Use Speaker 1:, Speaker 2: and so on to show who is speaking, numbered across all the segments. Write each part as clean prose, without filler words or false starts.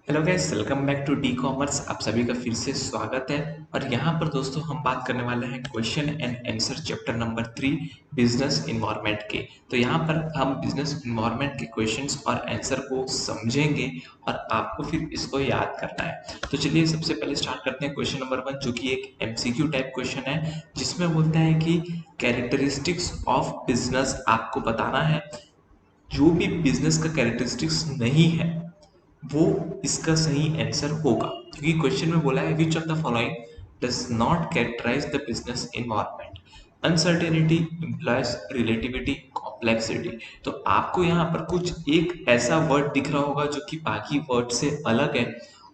Speaker 1: Hello guys, welcome back to D Commerce. आप सभी का फिर से स्वागत है। और यहाँ पर दोस्तों हम बात करने वाले हैं question and answer chapter number 3 business environment के। तो यहाँ पर हम बिजनेस इन्वायरमेंट के क्वेश्चंस और आंसर को समझेंगे और आपको फिर इसको याद करना है। तो चलिए सबसे पहले स्टार्ट करते हैं क्वेश्चन नंबर 1, जो कि एक एमसीक्यू टाइप क्वेश्चन है, जिसमें बोलता है कि कैरेक्टरिस्टिक्स ऑफ बिजनेस आपको बताना है। जो भी बिजनेस का कैरेक्टरिस्टिक्स नहीं है वो इसका सही आंसर होगा, क्योंकि क्वेश्चन में बोला है which of the following does not characterise the business environment. Uncertainty, employees, relativity, complexity. तो आपको यहाँ पर कुछ एक ऐसा वर्ड दिख रहा होगा जो कि बाकी वर्ड से अलग है,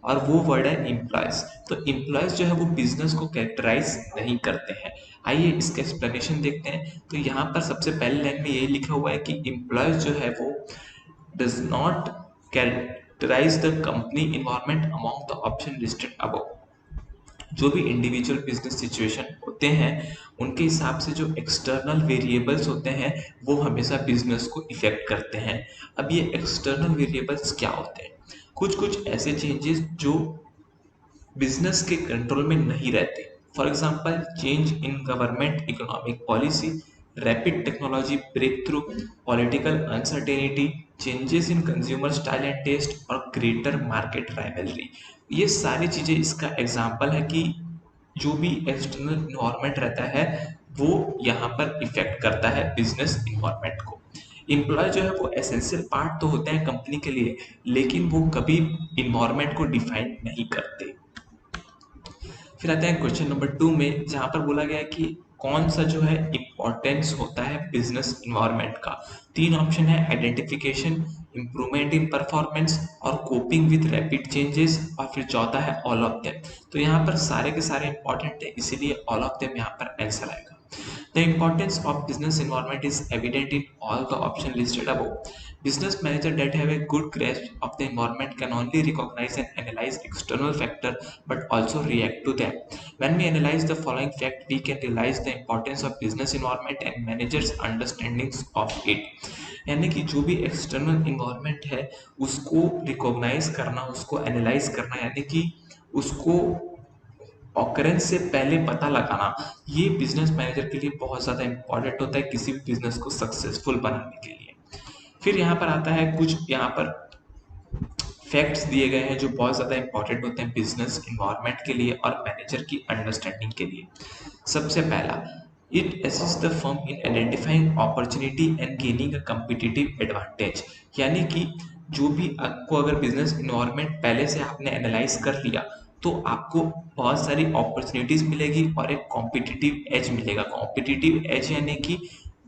Speaker 1: और वो वर्ड है इम्प्लॉयज। तो इम्प्लॉयज जो है वो बिजनेस को कैरेक्टराइज नहीं करते हैं। आइए इसका एक्सप्लेनेशन देखते हैं। तो यहाँ पर सबसे पहले लाइन में यही लिखा हुआ है कि इम्प्लॉयज जो है वो does not characterize the company environment among the option listed above। जो भी इंडिविजुअल बिजनेस सिचुएशन होते हैं उनके हिसाब से जो एक्सटर्नल वेरिएबल्स होते हैं वो हमेशा बिजनेस को इफेक्ट करते हैं। अब ये एक्सटर्नल वेरिएबल्स क्या होते हैं? कुछ कुछ ऐसे चेंजेस जो बिजनेस के कंट्रोल में नहीं रहते। For example, change in government economic policy, rapid technology breakthrough, political uncertainty, changes in consumer style and taste और ग्रेटर मार्केट राइवलरी। ये सारी चीजें इसका एग्जाम्पल है कि जो भी एक्सटर्नल इन्वायरमेंट रहता है वो यहाँ पर इफेक्ट करता है बिजनेस इन्वायरमेंट को। एम्प्लॉय जो है वो एसेंशियल पार्ट तो होते हैं कंपनी के लिए, लेकिन वो कभी इन्वायरमेंट को डिफाइन नहीं करते। फिर आते हैं क्वेश्चन नंबर 2 में, जहां पर बोला गया है कि कौन सा जो है इम्पोर्टेंस होता है बिजनेस इन्वायरमेंट का। तीन ऑप्शन है, आइडेंटिफिकेशन, इम्प्रूवमेंट इन परफॉर्मेंस और कोपिंग विद रैपिड चेंजेस, और फिर चौथा है ऑल ऑफ देम। तो यहाँ पर सारे के सारे इंपॉर्टेंट है, इसीलिए ऑल ऑफ देम यहाँ पर आंसर आएगा। The importance of business environment is evident in all the options listed above. Business manager that have a good grasp of the environment can only recognize and analyze external factor but also react to them. When we analyze the following fact, we can realize the importance of business environment and managers' understandings of it. यानी कि जो भी external environment है उसको recognise करना, उसको analyse करना, यानी कि उसको ऑकरेंस से पहले पता लगाना, ये बिजनेस मैनेजर के लिए बहुत ज़्यादा इंपॉर्टेंट होता है किसी भी बिजनेस को सक्सेसफुल बनाने के लिए। फिर यहाँ पर आता है कुछ यहाँ पर फैक्ट्स दिए गए हैं जो बहुत ज़्यादा इंपॉर्टेंट होते हैं बिजनेस इन्वायरमेंट के लिए और मैनेजर की अंडरस्टैंडिंग के लिए। सबसे पहला, it assist the firm in identifying opportunity and gaining a competitive advantage. यानी कि जो भी आपको अगर बिजनेस इन्वायरमेंट पहले से आपने एनालाइज कर लिया तो आपको बहुत सारी अपॉर्चुनिटीज मिलेगी और एक कॉम्पिटिटिव एज मिलेगा। कॉम्पिटिटिव एज यानी कि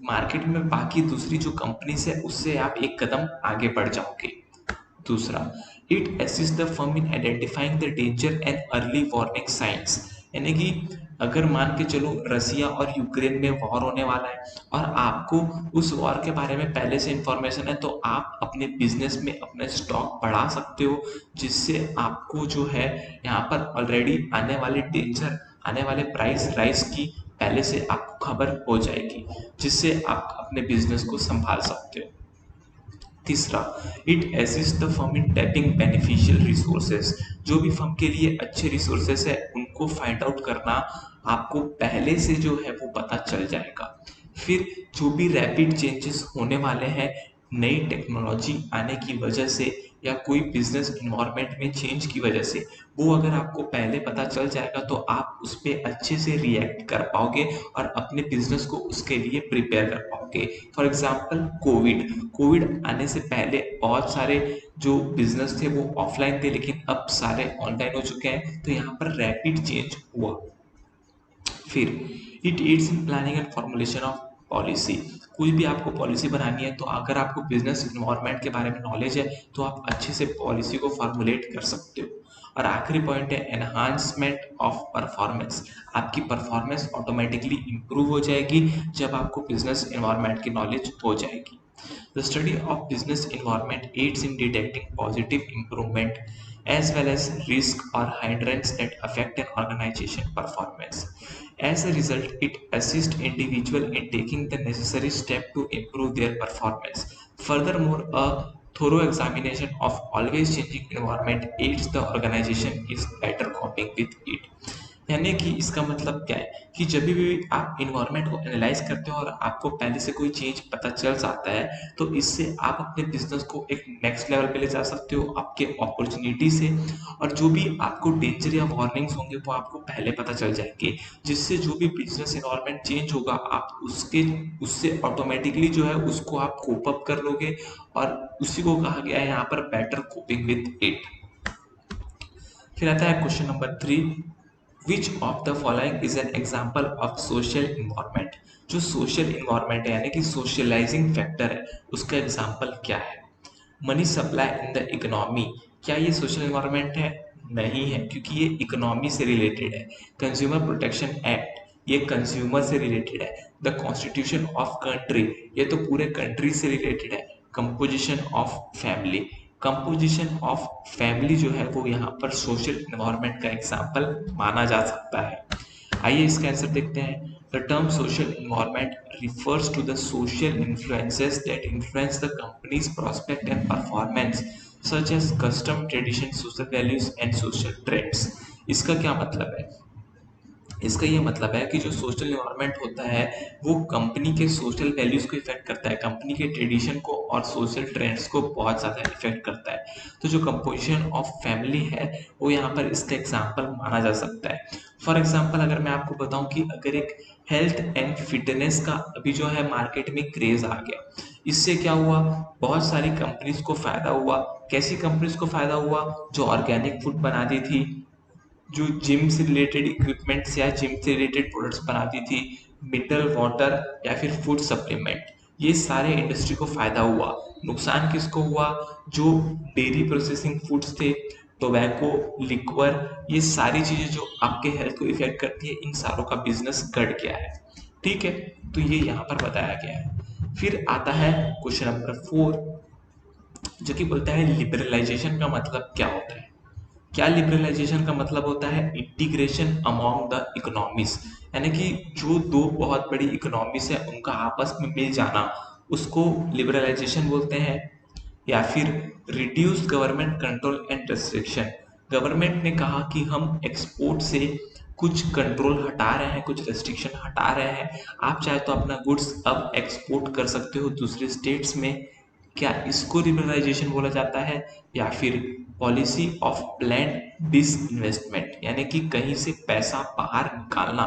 Speaker 1: मार्केट में बाकी दूसरी जो कंपनीज है उससे आप एक कदम आगे बढ़ जाओगे। दूसरा, it assist the firm in identifying the danger and early warning science. यानी कि अगर मान के चलो रसिया और यूक्रेन में वॉर होने वाला है और आपको उस वॉर के बारे में पहले से इंफॉर्मेशन है, तो आप अपने बिजनेस में अपने स्टॉक बढ़ा सकते हो, जिससे आपको जो है यहाँ पर ऑलरेडी आने वाले डेंजर, आने वाले प्राइस राइज की पहले से आपको खबर हो जाएगी, जिससे आप अपने बिजनेस को संभाल सकते हो। तीसरा, it assist the firm in tapping beneficial resources. जो भी फर्म के लिए अच्छे रिसोर्सेज है उनको फाइंड आउट करना आपको पहले से जो है वो पता चल जाएगा। फिर जो भी रैपिड चेंजेस होने वाले हैं नई टेक्नोलॉजी आने की वजह से या कोई बिजनेस इन्वायरमेंट में चेंज की वजह से, वो अगर आपको पहले पता चल जाएगा तो आप उस पर अच्छे से रिएक्ट कर पाओगे और अपने बिजनेस को उसके लिए प्रिपेयर कर पाओगे। फॉर एग्जाम्पल, कोविड कोविड आने से पहले बहुत सारे जो बिजनेस थे वो ऑफलाइन थे, लेकिन अब सारे ऑनलाइन हो चुके हैं, तो यहाँ पर रैपिड चेंज हुआ। फिर it adds in planning and formulation of policy. कोई भी आपको पॉलिसी बनानी है तो अगर आपको बिजनेस इन्वायरमेंट के बारे में नॉलेज है तो आप अच्छे से पॉलिसी को फॉर्मुलेट कर सकते हो। और आखिरी पॉइंट है एनहांसमेंट ऑफ परफॉर्मेंस। आपकी परफॉर्मेंस ऑटोमेटिकली इंप्रूव हो जाएगी जब आपको बिजनेस इन्वायरमेंट की नॉलेज हो जाएगी। The study of business environment aids in detecting positive improvement as well as risk or hindrance that affect an organization performance. As a result, it assists individual in taking the necessary step to improve their performance. Furthermore, a thorough examination of always changing environment aids the organisation is better coping with it. यानी कि इसका मतलब क्या है कि जब भी आप इन्वायरमेंट को एनालाइज करते हो और आपको पहले से कोई चीज पता चल जाता है तो इससे आप अपने बिजनेस को एक नेक्स्ट लेवल पे ले जा सकते हो आपके अपॉर्चुनिटी से। और जो भी आपको डेंजर या वार्निंग्स होंगे वो आपको पहले पता चल जाएंगे, जिससे जो भी बिजनेस इन्वायरमेंट चेंज होगा आप उससे ऑटोमेटिकली जो है उसको आप कोप अप कर लोगे। और उसी को कहा गया है यहाँ पर बेटर कोपिंग विद इट। फिर आता है question number 3, which of the following is an example of social environment. जो सोशल इन्वायरमेंट है यानी कि सोशलाइजिंग फैक्टर है उसका एग्जाम्पल क्या है। Money supply in the economy, क्या ये सोशल इन्वायरमेंट है? नहीं है, क्योंकि ये इकोनॉमी से रिलेटेड है। कंज्यूमर प्रोटेक्शन एक्ट, ये कंज्यूमर से रिलेटेड है। द कॉन्स्टिट्यूशन ऑफ कंट्री, ये तो पूरे कंट्री से रिलेटेड है। Composition of family, composition of family जो है वो यहाँ पर सोशल इन्वायरमेंट का एग्जाम्पल माना जा सकता है। आइए इसका आंसर देखते हैं। The term social environment refers to the social influences that influence the company's prospect and performance, such as custom, tradition, social values and social trends। इसका क्या मतलब है? इसका ये मतलब है कि जो सोशल इन्वायरमेंट होता है वो कंपनी के सोशल वैल्यूज को इफेक्ट करता है, कंपनी के ट्रेडिशन को और सोशल ट्रेंड्स को बहुत ज़्यादा इफेक्ट करता है। तो जो कंपोजिशन ऑफ फैमिली है वो यहाँ पर इसका एग्जाम्पल माना जा सकता है। फॉर एग्जाम्पल अगर मैं आपको बताऊं कि अगर एक हेल्थ एंड फिटनेस का अभी जो है मार्केट में क्रेज आ गया, इससे क्या हुआ, बहुत सारी कंपनीज को फायदा हुआ। कैसी कंपनीज को फायदा हुआ? जो ऑर्गेनिक फूड बनाती थी, जो जिम से रिलेटेड इक्विपमेंट्स या जिम से रिलेटेड प्रोडक्ट्स बनाती थी, मिनरल वाटर या फिर फूड सप्लीमेंट, ये सारे इंडस्ट्री को फायदा हुआ। नुकसान किसको हुआ? जो डेयरी प्रोसेसिंग फूड्स थे, टोबैको, लिक्वर, ये सारी चीजें जो आपके हेल्थ को इफेक्ट करती है, इन सारों का बिजनेस घट गया है। ठीक है, तो ये यहाँ पर बताया गया है। फिर आता है क्वेश्चन नंबर 4 जो कि बोलता है लिबरलाइजेशन का मतलब क्या होता है। क्या लिबरलाइजेशन का मतलब होता है? इंटीग्रेशन अमॉन्ग द इकोनॉमीज, यानी कि जो दो बहुत बड़ी इकोनॉमीज है उनका आपस में मिल जाना, उसको लिबरलाइजेशन बोलते हैं। या फिर reduce government control and restriction, government ने कहा कि हम एक्सपोर्ट से कुछ कंट्रोल हटा रहे हैं, कुछ रेस्ट्रिक्शन हटा रहे हैं, आप चाहे तो अपना गुड्स अब एक्सपोर्ट कर सकते हो दूसरे स्टेट्स में। क्या इसको लिबरलाइजेशन बोला जाता है? या फिर पॉलिसी ऑफ प्लान्ड डिसइन्वेस्टमेंट, यानी कि कहीं से पैसा बाहर निकालना,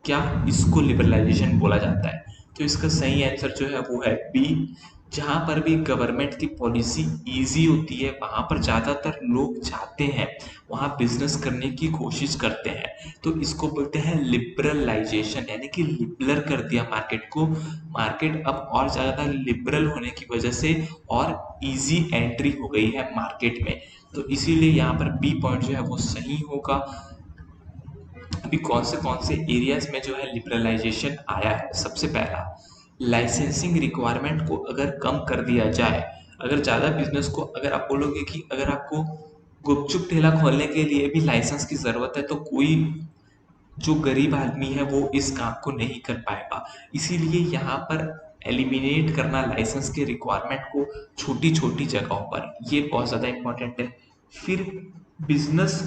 Speaker 1: क्या इसको लिबरलाइजेशन बोला जाता है? तो इसका सही आंसर जो है वो है बी। जहां पर भी गवर्नमेंट की पॉलिसी इजी होती है वहां पर ज्यादातर लोग चाहते हैं, वहां बिजनेस करने की कोशिश करते हैं, तो इसको बोलते हैं लिबरलाइजेशन, यानी कि लिबरल कर दिया मार्केट को। मार्केट अब और ज्यादा लिबरल होने की वजह से और इजी एंट्री हो गई है मार्केट में, तो इसीलिए यहाँ पर बी पॉइंट जो है वो सही होगा। अभी कौन से एरियाज में जो है लिबरलाइजेशन आया है? सबसे पहला, लाइसेंसिंग रिक्वायरमेंट को अगर कम कर दिया जाए, अगर ज़्यादा बिजनेस को, अगर आप बोलोगे कि अगर आपको गुपचुप ठेला खोलने के लिए भी लाइसेंस की ज़रूरत है तो कोई जो गरीब आदमी है वो इस काम को नहीं कर पाएगा। इसीलिए यहाँ पर एलिमिनेट करना लाइसेंस के रिक्वायरमेंट को छोटी छोटी जगहों पर, ये बहुत ज़्यादा इम्पोर्टेंट है। फिर बिजनेस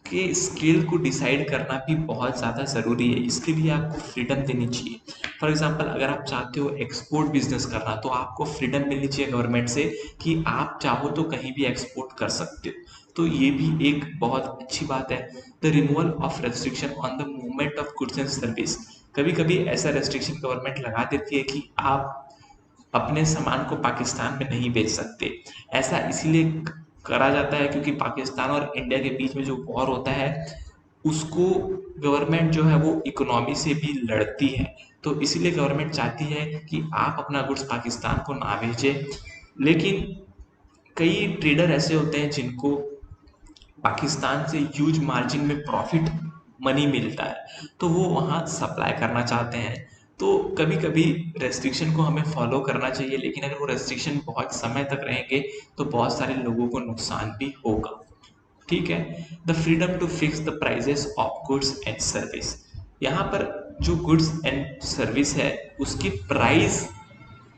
Speaker 1: के स्केल को डिसाइड करना भी बहुत ज़्यादा ज़रूरी है, इसके लिए आपको फ्रीडम देनी चाहिए। फॉर एग्जांपल अगर आप चाहते हो एक्सपोर्ट बिजनेस करना तो आपको फ्रीडम मिलनी चाहिए गवर्नमेंट से कि आप चाहो तो कहीं भी एक्सपोर्ट कर सकते हो, तो ये भी एक बहुत अच्छी बात है। The removal of restriction on the movement of goods and service, कभी कभी ऐसा रेस्ट्रिक्शन गवर्नमेंट लगा देती है कि आप अपने सामान को पाकिस्तान में नहीं बेच सकते। ऐसा इसीलिए करा जाता है क्योंकि पाकिस्तान और इंडिया के बीच में जो वॉर होता है उसको गवर्नमेंट जो है वो इकोनॉमी से भी लड़ती है, तो इसीलिए गवर्नमेंट चाहती है कि आप अपना गुड्स पाकिस्तान को ना भेजें। लेकिन कई ट्रेडर ऐसे होते हैं जिनको पाकिस्तान से ह्यूज मार्जिन में प्रॉफिट मनी मिलता है, तो वो वहाँ सप्लाई करना चाहते हैं। तो कभी कभी रेस्ट्रिक्शन को हमें फॉलो करना चाहिए, लेकिन अगर वो रेस्ट्रिक्शन बहुत समय तक रहेंगे तो बहुत सारे लोगों को नुकसान भी होगा। ठीक है, the freedom to fix the prices of goods and service, यहाँ पर जो गुड्स एंड सर्विस है उसकी प्राइस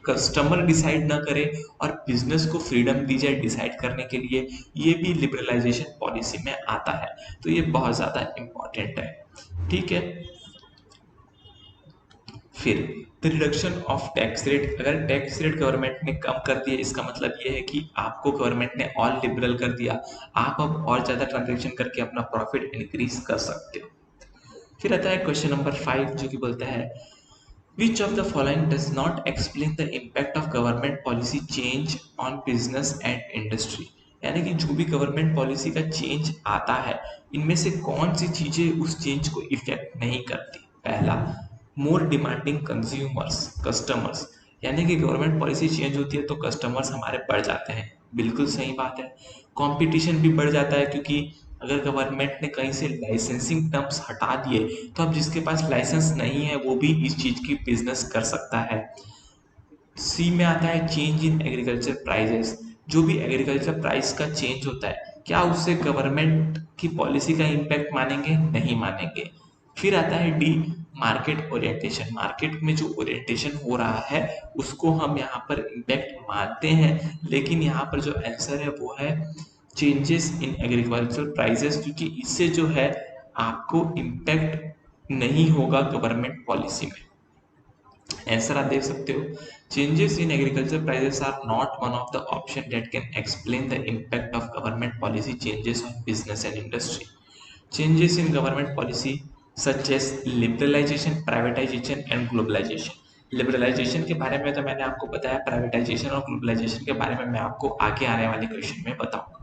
Speaker 1: कस्टमर डिसाइड ना करे और बिजनेस को फ्रीडम दी जाए डिसाइड करने के लिए, ये भी लिबरलाइजेशन पॉलिसी में आता है। तो ये बहुत ज़्यादा इम्पोर्टेंट है, ठीक है। फिर the reduction of tax rate, अगर टैक्स रेट गवर्नमेंट ने कम कर दिया, इसका मतलब ये है कि आपको गवर्नमेंट ने और लिबरल कर दिया, आप अब और ज़्यादा ट्रांजेक्शन करके अपना प्रॉफिट इंक्रीज कर सकते हो। फिर आता है क्वेश्चन नंबर 5 जो कि बोलता है which of the following does not explain the impact of government policy change on business and industry. यानी कि जो भी गवर्नमेंट पॉलिसी का चेंज आता है, इनमें से कौन सी चीजें उस चेंज को इफेक्ट नहीं करती। पहला, मोर डिमांडिंग कंज्यूमर्स कस्टमर्स, यानी कि गवर्नमेंट पॉलिसी चेंज होती है तो कस्टमर्स हमारे बढ़ जाते हैं, बिल्कुल सही बात है। कंपटीशन भी बढ़ जाता है क्योंकि अगर गवर्नमेंट ने कहीं से लाइसेंसिंग टर्म्स हटा दिए तो अब जिसके पास लाइसेंस नहीं है वो भी इस चीज की बिजनेस कर सकता है। सी में आता है चेंज इन एग्रीकल्चर प्राइजेस, जो भी एग्रीकल्चर प्राइस का चेंज होता है क्या उससे गवर्नमेंट की पॉलिसी का इम्पैक्ट मानेंगे, नहीं मानेंगे। फिर आता है डी, मार्केट ओरिएंटेशन, मार्केट में जो ओरिएंटेशन हो रहा है उसको हम यहाँ पर इम्पैक्ट मानते हैं, लेकिन यहाँ पर जो आंसर है वो है चेंजेस इन एग्रीकल्चर प्राइसेस, क्योंकि इससे जो है आपको इम्पैक्ट नहीं होगा गवर्नमेंट पॉलिसी में। आंसर आप देख सकते हो, changes in agriculture prices are not one of the option that can explain the impact of government policy changes on business and industry. Changes in government policy such as liberalisation, privatisation and globalisation. Liberalisation के बारे में तो मैंने आपको बताया, privatisation और globalisation के बारे में मैं आपको आगे आने वाले क्वेश्चन में बताऊंगा।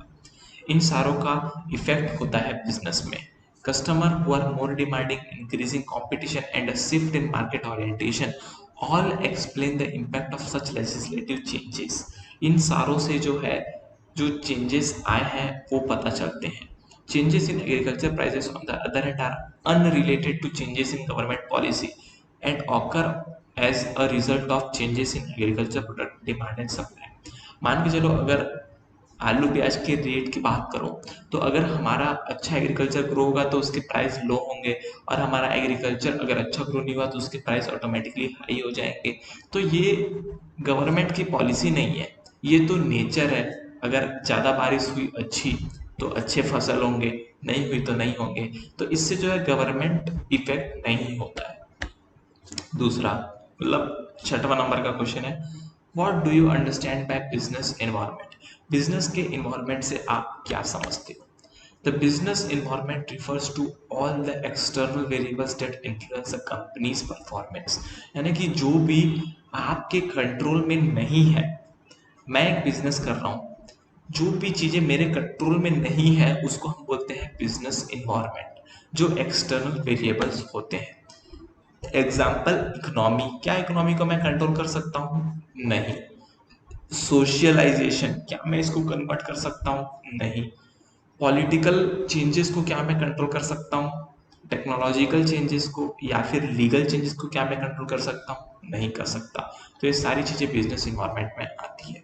Speaker 1: इन सारों का इफेक्ट होता है बिजनेस में। Customer who are more demanding, increasing competition and a shift in market orientation all explain the impact of such legislative changes. इन सारों से जो है जो चेंजेस आए हैं वो पता चलते हैं। Changes in agriculture prices on the other hand are unrelated to changes in government policy and occur as a result of changes in agriculture product demand and supply. मान के चलो अगर आलू प्याज के रेट की बात करो तो अगर हमारा अच्छा एग्रीकल्चर ग्रो होगा तो उसके प्राइस लो होंगे, और हमारा एग्रीकल्चर अगर अच्छा ग्रो नहीं हुआ तो उसके प्राइस ऑटोमेटिकली हाई हो जाएंगे। तो ये गवर्नमेंट की पॉलिसी नहीं है, ये तो नेचर है। अगर ज़्यादा बारिश हुई अच्छी तो अच्छे फसल होंगे, नहीं हुई तो नहीं होंगे। तो इससे जो है गवर्नमेंट इफेक्ट नहीं होता है। दूसरा मतलब छठवां नंबर का क्वेश्चन है, what do you understand by business environment. Business के एनवायरनमेंट से आप क्या समझते हो। The business environment refers to all the external variables that influence a company's performance. यानी कि जो भी आपके कंट्रोल में नहीं है, मैं एक बिजनेस कर रहा हूँ, जो भी चीजें मेरे कंट्रोल में नहीं है उसको हम बोलते हैं बिजनेस एनवायरनमेंट, जो एक्सटर्नल वेरिएबल्स होते हैं। एग्जाम्पल इकोनॉमी, क्या इकोनॉमी को मैं कंट्रोल कर सकता हूँ, नहीं। सोशलाइजेशन, क्या मैं इसको कन्वर्ट कर सकता हूँ, नहीं। पॉलिटिकल चेंजेस को क्या मैं कंट्रोल कर सकता हूँ, टेक्नोलॉजिकल चेंजेस को या फिर लीगल चेंजेस को क्या मैं कंट्रोल कर सकता हूँ, नहीं कर सकता। तो ये सारी चीजें बिजनेस इन्वायरमेंट में आती है।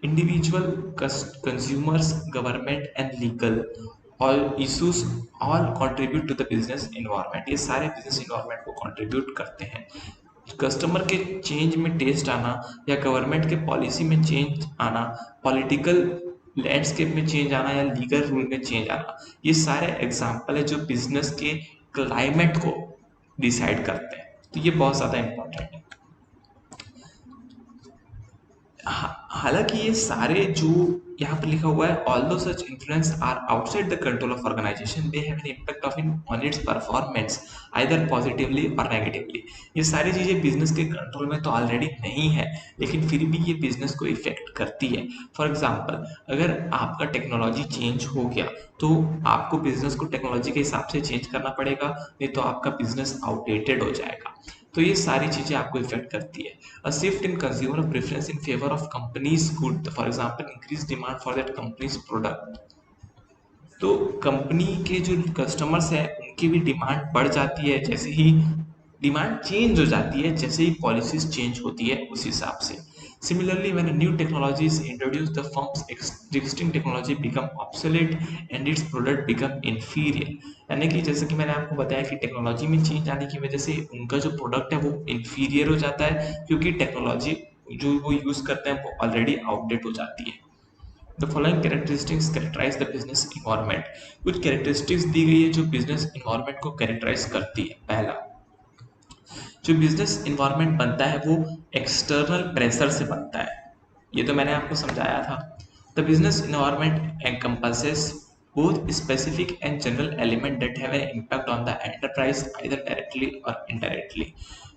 Speaker 1: Individual, consumers, government and legal all issues all contribute to the business environment। ये सारे बिजनेस इन्वायरमेंट को कंट्रीब्यूट करते हैं। कस्टमर के चेंज में टेस्ट आना या गवर्नमेंट के पॉलिसी में चेंज आना, पॉलिटिकल लैंडस्केप में चेंज आना या लीगल रूल में चेंज आना, ये सारे एग्जाम्पल है जो बिजनेस के क्लाइमेट को डिसाइड करते हैं। तो ये बहुत ज़्यादा इंपॉर्टेंट है। हालांकि ये सारे जो यहाँ पर लिखा हुआ है, although such influence are outside the control of organisation they have an impact of in on its performance either positively और नेगेटिवली। ये सारी चीजें बिजनेस के कंट्रोल में तो ऑलरेडी नहीं है, लेकिन फिर भी ये बिजनेस को इफेक्ट करती है। फॉर एग्जाम्पल, अगर आपका टेक्नोलॉजी चेंज हो गया तो आपको बिजनेस को टेक्नोलॉजी के हिसाब से चेंज करना पड़ेगा, नहीं तो आपका बिजनेस आउटडेटेड हो जाएगा। तो ये सारी चीजें आपको इफेक्ट करती है। A shift in consumer preference in favor of companies good, for example increased demand for that company's product। तो कंपनी के जो कस्टमर्स हैं उनकी भी डिमांड बढ़ जाती है, जैसे ही डिमांड चेंज हो जाती है, जैसे ही पॉलिसीज चेंज होती है उस हिसाब से। Similarly when new technology is introduced the firms existing technology become obsolete and it's product become inferior. यानी कि जैसे कि मैंने आपको बताया कि टेक्नोलॉजी में चेंज आने की वजह से उनका जो प्रोडक्ट है वो इंफीरियर हो जाता है, क्योंकि टेक्नोलॉजी जो वो यूज करते हैं वो ऑलरेडी आउटडेट हो जाती है। The following characteristics characterise the business environment. कुछ कैरेक्टरिस्टिक्स दी गई है जो बिजनेस इन्वायरमेंट को कैरेक्टराइज करती है। पहला, जो बिजनेस इन्वायरमेंट बनता है वो एक्सटर्नल प्रेशर से बनता है। ये तो मैंने आपको समझाया था। The business environment encompasses both specific and general element that have an impact on the enterprise either directly or indirectly।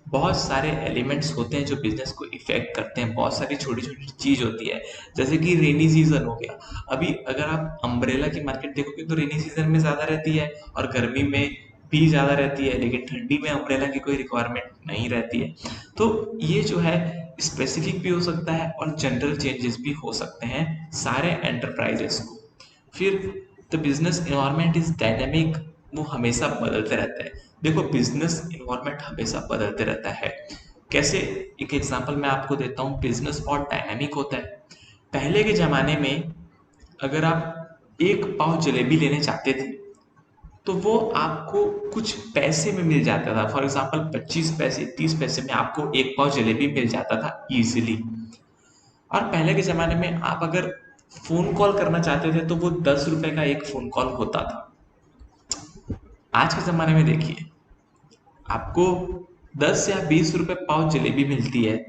Speaker 1: बहुत सारे एलिमेंट्स होते हैं जो बिजनेस को इफेक्ट करते हैं, बहुत सारी छोटी छोटी चीज होती है। जैसे कि रेनी सीजन हो गया, अभी अगर आप अम्ब्रेला की मार्केट देखोगे तो रेनी सीजन में ज्यादा रहती है और गर्मी में भी ज्यादा रहती है, लेकिन ठंडी में अम्ब्रेला की कोई रिक्वायरमेंट नहीं रहती है। तो ये जो है स्पेसिफिक भी हो सकता है और जनरल चेंजेस भी हो सकते हैं सारे एंटरप्राइजेस को। फिर the business environment is dynamic, वो हमेशा बदलते रहते हैं। देखो बिजनेस इन्वायरमेंट हमेशा बदलते रहता है। कैसे, एक एग्जांपल मैं आपको देता हूँ। बिजनेस बहुत डायनेमिक होता है। पहले के जमाने में अगर आप एक पाव जलेबी लेने चाहते थे तो वो आपको कुछ पैसे में मिल जाता था। फॉर एग्जाम्पल 25 पैसे 30 पैसे में आपको एक पाव जलेबी मिल जाता था इजीली। और पहले के ज़माने में आप अगर फ़ोन कॉल करना चाहते थे तो वो 10 रुपए का एक फ़ोन कॉल होता था। आज के ज़माने में देखिए, आपको 10 या 20 रुपए पाव जलेबी मिलती है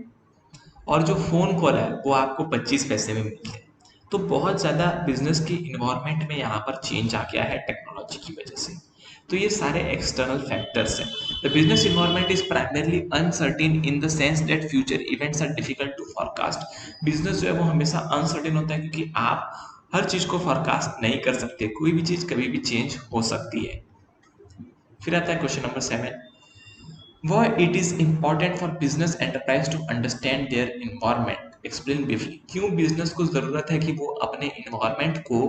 Speaker 1: और जो फ़ोन कॉल है वो आपको 25 पैसे में मिलती है। तो बहुत ज़्यादा बिजनेस की इन्वायरमेंट में यहाँ पर चेंज आ गया है टेक्नोलॉजी की वजह से। तो ये सारे एक्सटर्नल फैक्टर्स हैं। The business environment is primarily uncertain in the sense that future events are difficult to forecast. Business जो है वो हमेशा अनसर्टेन होता है क्योंकि आप हर चीज को फॉरकास्ट नहीं कर सकते, कोई भी चीज कभी भी चेंज हो सकती है। फिर आता है question number 7, Why it is important for business enterprise to understand their environment? Explain briefly। क्यों बिजनेस को जरूरत है कि वो अपने इन्वायरमेंट को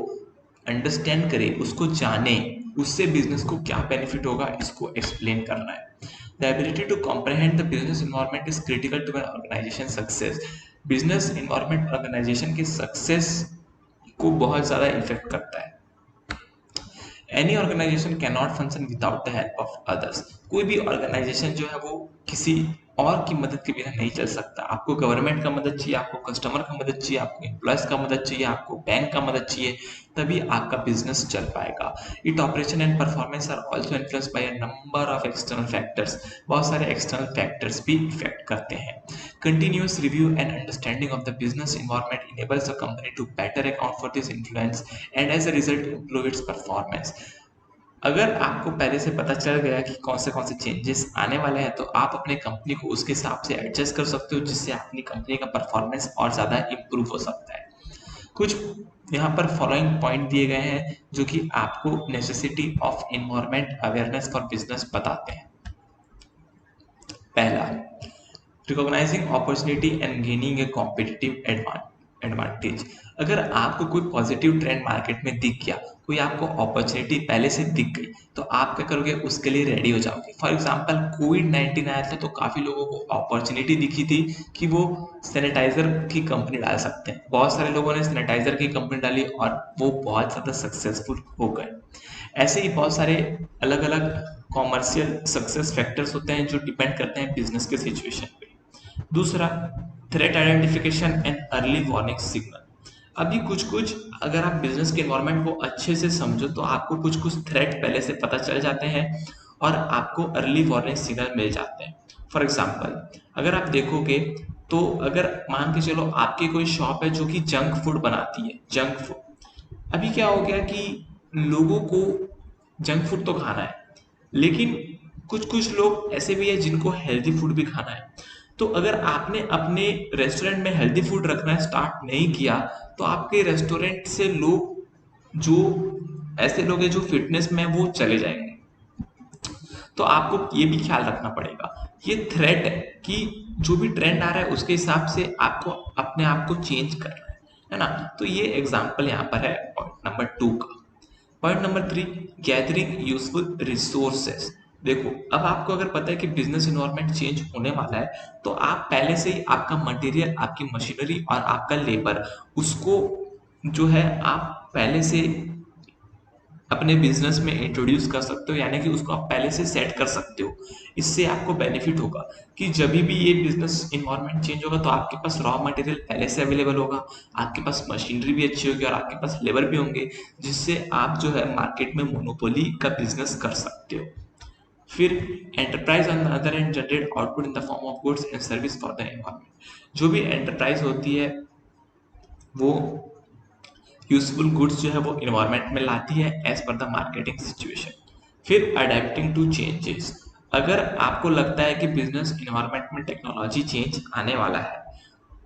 Speaker 1: अंडरस्टैंड करे, उसको जाने, उससे बिजनेस को क्या बेनिफिट होगा, इसको एक्सप्लेन करना है। The ability to comprehend the business environment is critical to an organization success। Business environment organisation के सक्सेस को बहुत ज्यादा इफेक्ट करता है। Any organisation can not function without the help of others. कोई भी ऑर्गेनाइजेशन जो है वो किसी और की मदद के बिना नहीं चल सकता। आपको गवर्नमेंट का मदद चाहिए, आपको कस्टमर का मदद चाहिए, आपको एम्प्लॉयज का मदद चाहिए, आपको बैंक का मदद चाहिए, तभी आपका बिजनेस चल पाएगा। It operation and performance are also influenced by a number of external factors. बहुत सारे एक्सटर्नल फैक्टर्स भी इफेक्ट करते हैं। Continuous review and understanding of the business environment enables a company to better account for this influence and as a result improve its performance। अगर आपको पहले से पता चल गया कि कौन से चेंजेस आने वाले हैं तो आप अपने कंपनी को उसके हिसाब से एडजस्ट कर सकते हो, जिससे अपनी कंपनी का परफॉर्मेंस और ज़्यादा इम्प्रूव हो सकता है। कुछ यहाँ पर फॉलोइंग पॉइंट दिए गए हैं जो कि आपको necessity of environment awareness for business बताते हैं। पहला, recognising opportunity and gaining A competitive advantage. अगर आपको कोई पॉजिटिव ट्रेंड मार्केट में दिख गया, कोई आपको अपॉर्चुनिटी पहले से दिख गई, तो आप क्या करोगे, उसके लिए रेडी हो जाओगे। फॉर एग्जांपल कोविड-19 आया था तो काफी लोगों को अपॉर्चुनिटी दिखी थी कि वो सैनिटाइजर की कंपनी डाल सकते हैं। बहुत सारे लोगों ने सैनिटाइजर की कंपनी डाली और वो बहुत ज्यादा सक्सेसफुल हो गए। ऐसे ही बहुत सारे अलग अलग कॉमर्शियल सक्सेस फैक्टर्स होते हैं जो डिपेंड करते हैं बिजनेस के सिचुएशन पे। दूसरा, threat identification and early warning signal. अभी कुछ अगर आप बिजनेस के एनवायरनमेंट को अच्छे से समझो तो आपको कुछ थ्रेट पहले से पता चल जाते हैं और आपको अर्ली वार्निंग सिग्नल मिल जाते हैं। फॉर एग्जाम्पल, अगर आप देखोगे तो अगर मान के चलो आपकी कोई शॉप है जो कि जंक फूड बनाती है, जंक फूड। अभी क्या हो गया कि लोगों को जंक फूड तो खाना है, लेकिन कुछ लोग ऐसे भी है जिनको हेल्दी फूड भी खाना है। तो अगर आपने अपने रेस्टोरेंट में हेल्दी फूड रखना स्टार्ट नहीं किया तो आपके रेस्टोरेंट से लोग, जो ऐसे लोग हैं जो फिटनेस में वो चले जाएंगे। तो आपको ये भी ख्याल रखना पड़ेगा। ये थ्रेट है कि जो भी ट्रेंड आ रहा है उसके हिसाब से आपको अपने आप को चेंज करना है ना। तो ये एग्जाम्पल यहाँ पर है पॉइंट नंबर 2 का। Point number 3, gathering useful resources. देखो, अब आपको अगर पता है कि बिजनेस इन्वायरमेंट चेंज होने वाला है तो आप पहले से ही आपका मटेरियल, आपकी मशीनरी और आपका लेबर, उसको जो है आप पहले से अपने बिजनेस में इंट्रोड्यूस कर सकते हो, यानी कि उसको आप पहले से सेट कर सकते हो। इससे आपको बेनिफिट होगा कि जब भी ये बिजनेस इन्वायरमेंट चेंज होगा तो आपके पास रॉ मटेरियल पहले से अवेलेबल होगा, आपके पास मशीनरी भी अच्छी होगी और आपके पास लेबर भी होंगे, जिससे आप जो है मार्केट में मोनोपोली का बिजनेस कर सकते हो। फिर enterprise on the other and generate output in the form of goods and service for the environment. जो भी एंटरप्राइज होती है वो यूजफुल गुड्स जो है वो इन्वायरमेंट में लाती है as per the marketing situation. फिर अडेप्टिंग टू चेंजेस। अगर आपको लगता है कि बिजनेस इन्वायरमेंट में टेक्नोलॉजी चेंज आने वाला है,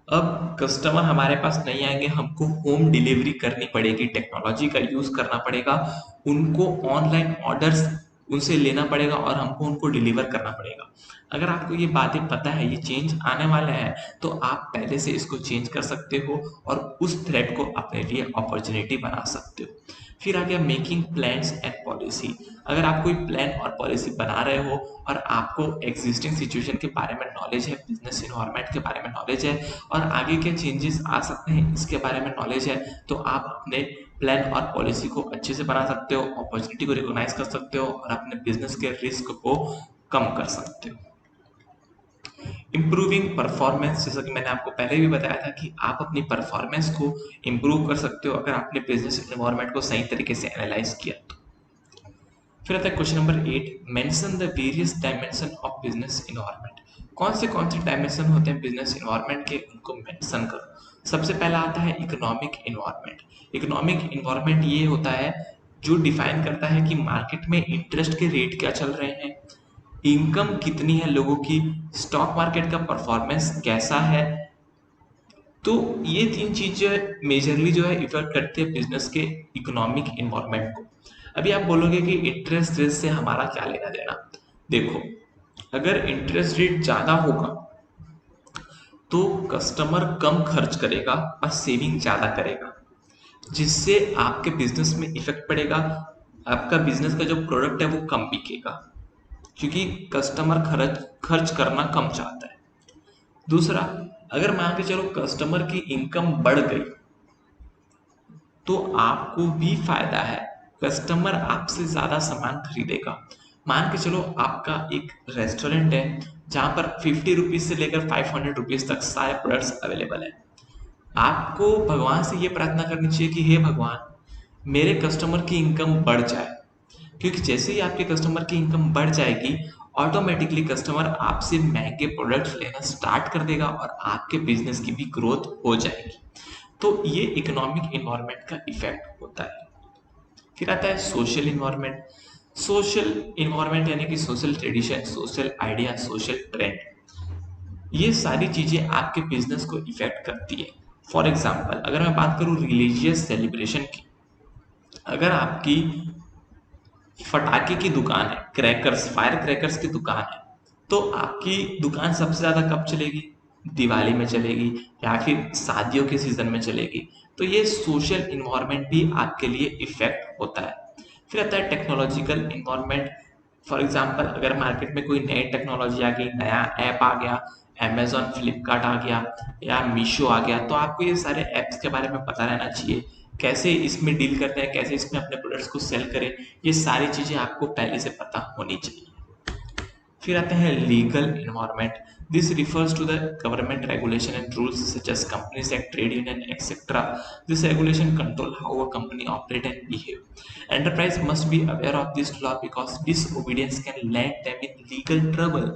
Speaker 1: अब कस्टमर हमारे पास नहीं आएंगे, हमको होम डिलीवरी करनी पड़ेगी, टेक्नोलॉजी का यूज करना पड़ेगा, उनको ऑनलाइन ऑर्डर्स उनसे लेना पड़ेगा और हमको उनको डिलीवर करना पड़ेगा। अगर आपको ये बातें पता है, ये चेंज आने वाला है, तो आप पहले से इसको चेंज कर सकते हो और उस थ्रेट को अपने लिए अपॉर्चुनिटी बना सकते हो। फिर आ गया मेकिंग प्लान्स एंड पॉलिसी। अगर आप कोई प्लान और पॉलिसी बना रहे हो और आपको एग्जिस्टिंग सिचुएशन के बारे में नॉलेज है, बिजनेस इन्वायरमेंट के बारे में नॉलेज है और आगे क्या चेंजेस आ सकते हैं इसके बारे में नॉलेज है, तो आप अपने प्लान और पॉलिसी को अच्छे से बना सकते हो, अपॉर्चुनिटी को रिकॉग्नाइज कर सकते हो और अपने बिजनेस के रिस्क को कम कर सकते हो। इम्प्रूविंग परफॉर्मेंस, जैसा कि मैंने आपको पहले भी बताया था कि आप अपनी परफॉर्मेंस को इम्प्रूव कर सकते हो अगर आपने बिजनेस एनवायरनमेंट को सही तरीके से एनालाइज किया तो। फिर आता है question number 8, mention the various dimension of business environment. कौन से डायमेंशन होते हैं बिजनेस एनवायरनमेंट के, उनको मेंशन करो। सबसे पहला आता है इकोनॉमिक एनवायरनमेंट। इकोनॉमिक एनवायरनमेंट ये होता है जो डिफाइन करता है कि मार्केट में इंटरेस्ट के रेट क्या चल रहे हैं, इनकम कितनी है लोगों की, स्टॉक मार्केट का परफॉर्मेंस कैसा है। तो ये तीन चीजें मेजरली जो है इफेक्ट करती है बिजनेस के इकोनॉमिक इन्वायरमेंट को। अभी आप बोलोगे कि इंटरेस्ट रेट से हमारा क्या लेना देना। देखो, अगर इंटरेस्ट रेट ज्यादा होगा तो कस्टमर कम खर्च करेगा और सेविंग ज्यादा करेगा, जिससे आपके बिजनेस में इफेक्ट पड़ेगा। आपका बिजनेस का जो प्रोडक्ट है वो कम बिकेगा, क्योंकि कस्टमर खर्च खर्च करना कम चाहता है। दूसरा, अगर मान के चलो कस्टमर की इनकम बढ़ गई तो आपको भी फायदा है, कस्टमर आपसे ज्यादा सामान खरीदेगा। मान के चलो आपका एक रेस्टोरेंट है जहां पर 50 रुपीज से लेकर 500 रुपीज तक सारे प्रोडक्ट्स अवेलेबल है। आपको भगवान से ये प्रार्थना करनी चाहिए कि हे भगवान मेरे कस्टमर की इनकम बढ़ जाए, क्योंकि जैसे ही आपके कस्टमर की इनकम बढ़ जाएगी ऑटोमेटिकली कस्टमर आपसे महंगे प्रोडक्ट्स लेना स्टार्ट कर देगा और आपके बिजनेस की भी ग्रोथ हो जाएगी। तो ये इकोनॉमिक इन्वायरमेंट का इफेक्ट होता है। फिर आता है सोशल इन्वायरमेंट। सोशल इन्वायरमेंट यानी कि social tradition, social idea, social trend, ये सारी चीजें आपके बिजनेस को इफेक्ट करती है। फॉर एग्जाम्पल, अगर मैं बात करूं रिलीजियस सेलिब्रेशन की, अगर आपकी फटाके की दुकान है, क्रैकर्स, फायर क्रैकर्स की दुकान है, तो आपकी दुकान सबसे ज्यादा कब चलेगी, दिवाली में चलेगी या फिर शादियों के सीजन में चलेगी। तो ये सोशल इन्वायरमेंट भी आपके लिए इफेक्ट होता है। फिर आता है टेक्नोलॉजिकल इन्वायरमेंट। फॉर एग्जाम्पल, अगर मार्केट में कोई नई टेक्नोलॉजी आ गई, नया ऐप आ गया, अमेजॉन, फ्लिपकार्ट आ गया या मीशो आ गया, तो आपको ये सारे ऐप्स के बारे में पता रहना चाहिए, कैसे इसमें डील करते हैं, कैसे इसमें अपने प्रोडक्ट्स को सेल करें, ये सारी चीजें आपको पहले से पता होनी चाहिए। फिर आते हैं legal environment. This refers to the government regulation and rules such as companies act, trade union etcetera. This regulation control how a company operate and behave. Enterprise must be aware of this law because disobedience can land them in legal trouble.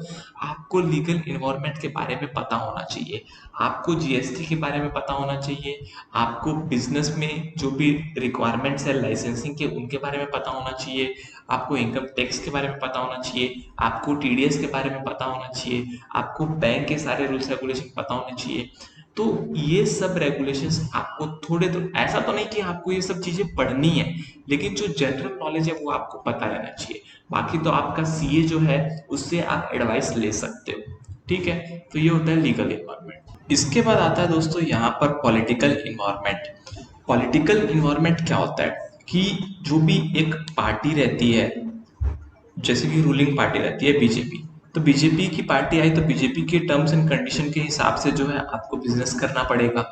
Speaker 1: आपको legal environment के बारे में पता होना चाहिए, आपको GST के बारे में पता होना चाहिए, आपको बिजनेस में जो भी रिक्वायरमेंट्स है लाइसेंसिंग के उनके बारे में पता होना चाहिए, आपको इनकम टैक्स के बारे में पता होना चाहिए, आपको टीडीएस के बारे में पता होना चाहिए, आपको बैंक के सारे रूल्स रेगुलेशन पता होने चाहिए। तो ये सब रेगुलेशंस आपको थोड़े, तो ऐसा तो नहीं कि आपको ये सब चीजें पढ़नी है, लेकिन जो जनरल नॉलेज है वो आपको पता रहना चाहिए। बाकी तो आपका सीए जो है उससे आप एडवाइस ले सकते हो, ठीक है। तो ये होता है लीगल इन्वायरमेंट। इसके बाद आता है दोस्तों यहाँ पर पॉलिटिकल इन्वायरमेंट। पॉलिटिकल इन्वायरमेंट क्या होता है कि जो भी एक पार्टी रहती है, जैसे कि रूलिंग पार्टी रहती है बीजेपी, तो बीजेपी की पार्टी आई तो बीजेपी के टर्म्स एंड कंडीशन के हिसाब से जो है आपको बिजनेस करना पड़ेगा,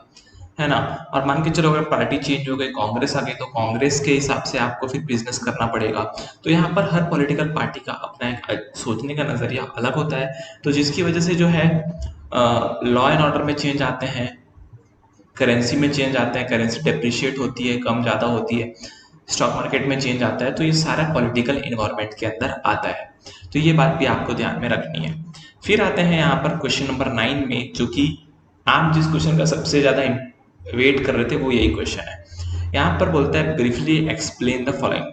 Speaker 1: है ना। और मान के चलो अगर पार्टी चेंज हो गई, कांग्रेस आ गई, तो कांग्रेस के हिसाब से आपको फिर बिजनेस करना पड़ेगा। तो यहाँ पर हर पॉलिटिकल पार्टी का अपना एक सोचने का नजरिया अलग होता है, तो जिसकी वजह से जो है लॉ एंड ऑर्डर में चेंज आते हैं, करेंसी में चेंज आते हैं, करेंसी डेप्रिशिएट होती है, कम ज़्यादा होती है, स्टॉक मार्केट में चेंज आता है, तो ये सारा पॉलिटिकल इन्वायरमेंट के अंदर आता है। तो ये बात भी आपको ध्यान में रखनी है। फिर आते हैं यहाँ पर क्वेश्चन नंबर 9 में, जो कि आप जिस क्वेश्चन का सबसे ज़्यादा वेट कर रहे थे वो यही क्वेश्चन है। यहाँ पर बोलता है ब्रीफली एक्सप्लेन द फॉलोइंग।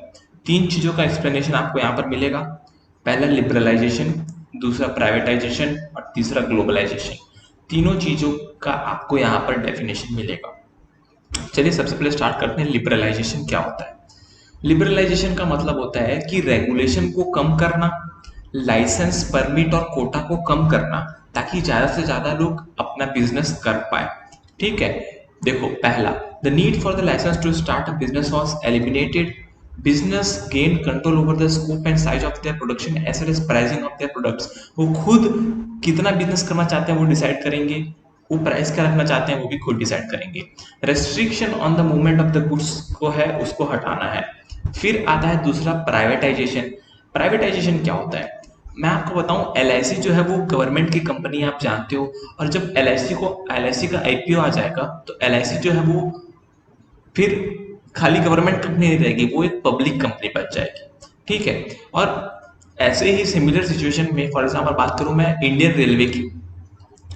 Speaker 1: 3 चीज़ों का एक्सप्लेनेशन आपको यहाँ पर मिलेगा। पहला लिबरलाइजेशन, दूसरा प्राइवेटाइजेशन और तीसरा ग्लोबलाइजेशन। तीनों चीज़ों का आपको यहाँ पर डेफिनेशन मिलेगा। चलिए सबसे पहले स्टार्ट करते हैं लिबरलाइजेशन क्या होता है। लिबरलाइजेशन का मतलब होता है कि रेगुलेशन को कम करना, लाइसेंस, परमिट और कोटा को कम करना, ताकि ज्यादा से ज्यादा लोग अपना बिजनेस कर पाए। ठीक है, देखो पहला, the need for the licence to start a business was eliminated. Business gain control over the scope and size of their production as well as pricing of their products. वो खुद कितना बिजनेस करना चाहते हैं वो डिसाइड करेंगे, वो price क्या रखना चाहते हैं वो भी खुद डिसाइड करेंगे। Restriction on the movement of the goods को है, उसको हटाना है। फिर आता है दूसरा प्राइवेटाइजेशन। प्राइवेटाइजेशन क्या होता है, मैं आपको बताऊं, एलआईसी जो है वो गवर्नमेंट की कंपनी आप जानते हो, और जब एलआईसी का आईपीओ आ जाएगा तो एलआईसी जो है वो फिर खाली गवर्नमेंट कंपनी नहीं रहेगी, वो एक पब्लिक कंपनी बन जाएगी। ठीक है, और ऐसे ही सिमिलर सिचुएशन में फॉर एग्जाम्पल बात करूं मैं इंडियन रेलवे की,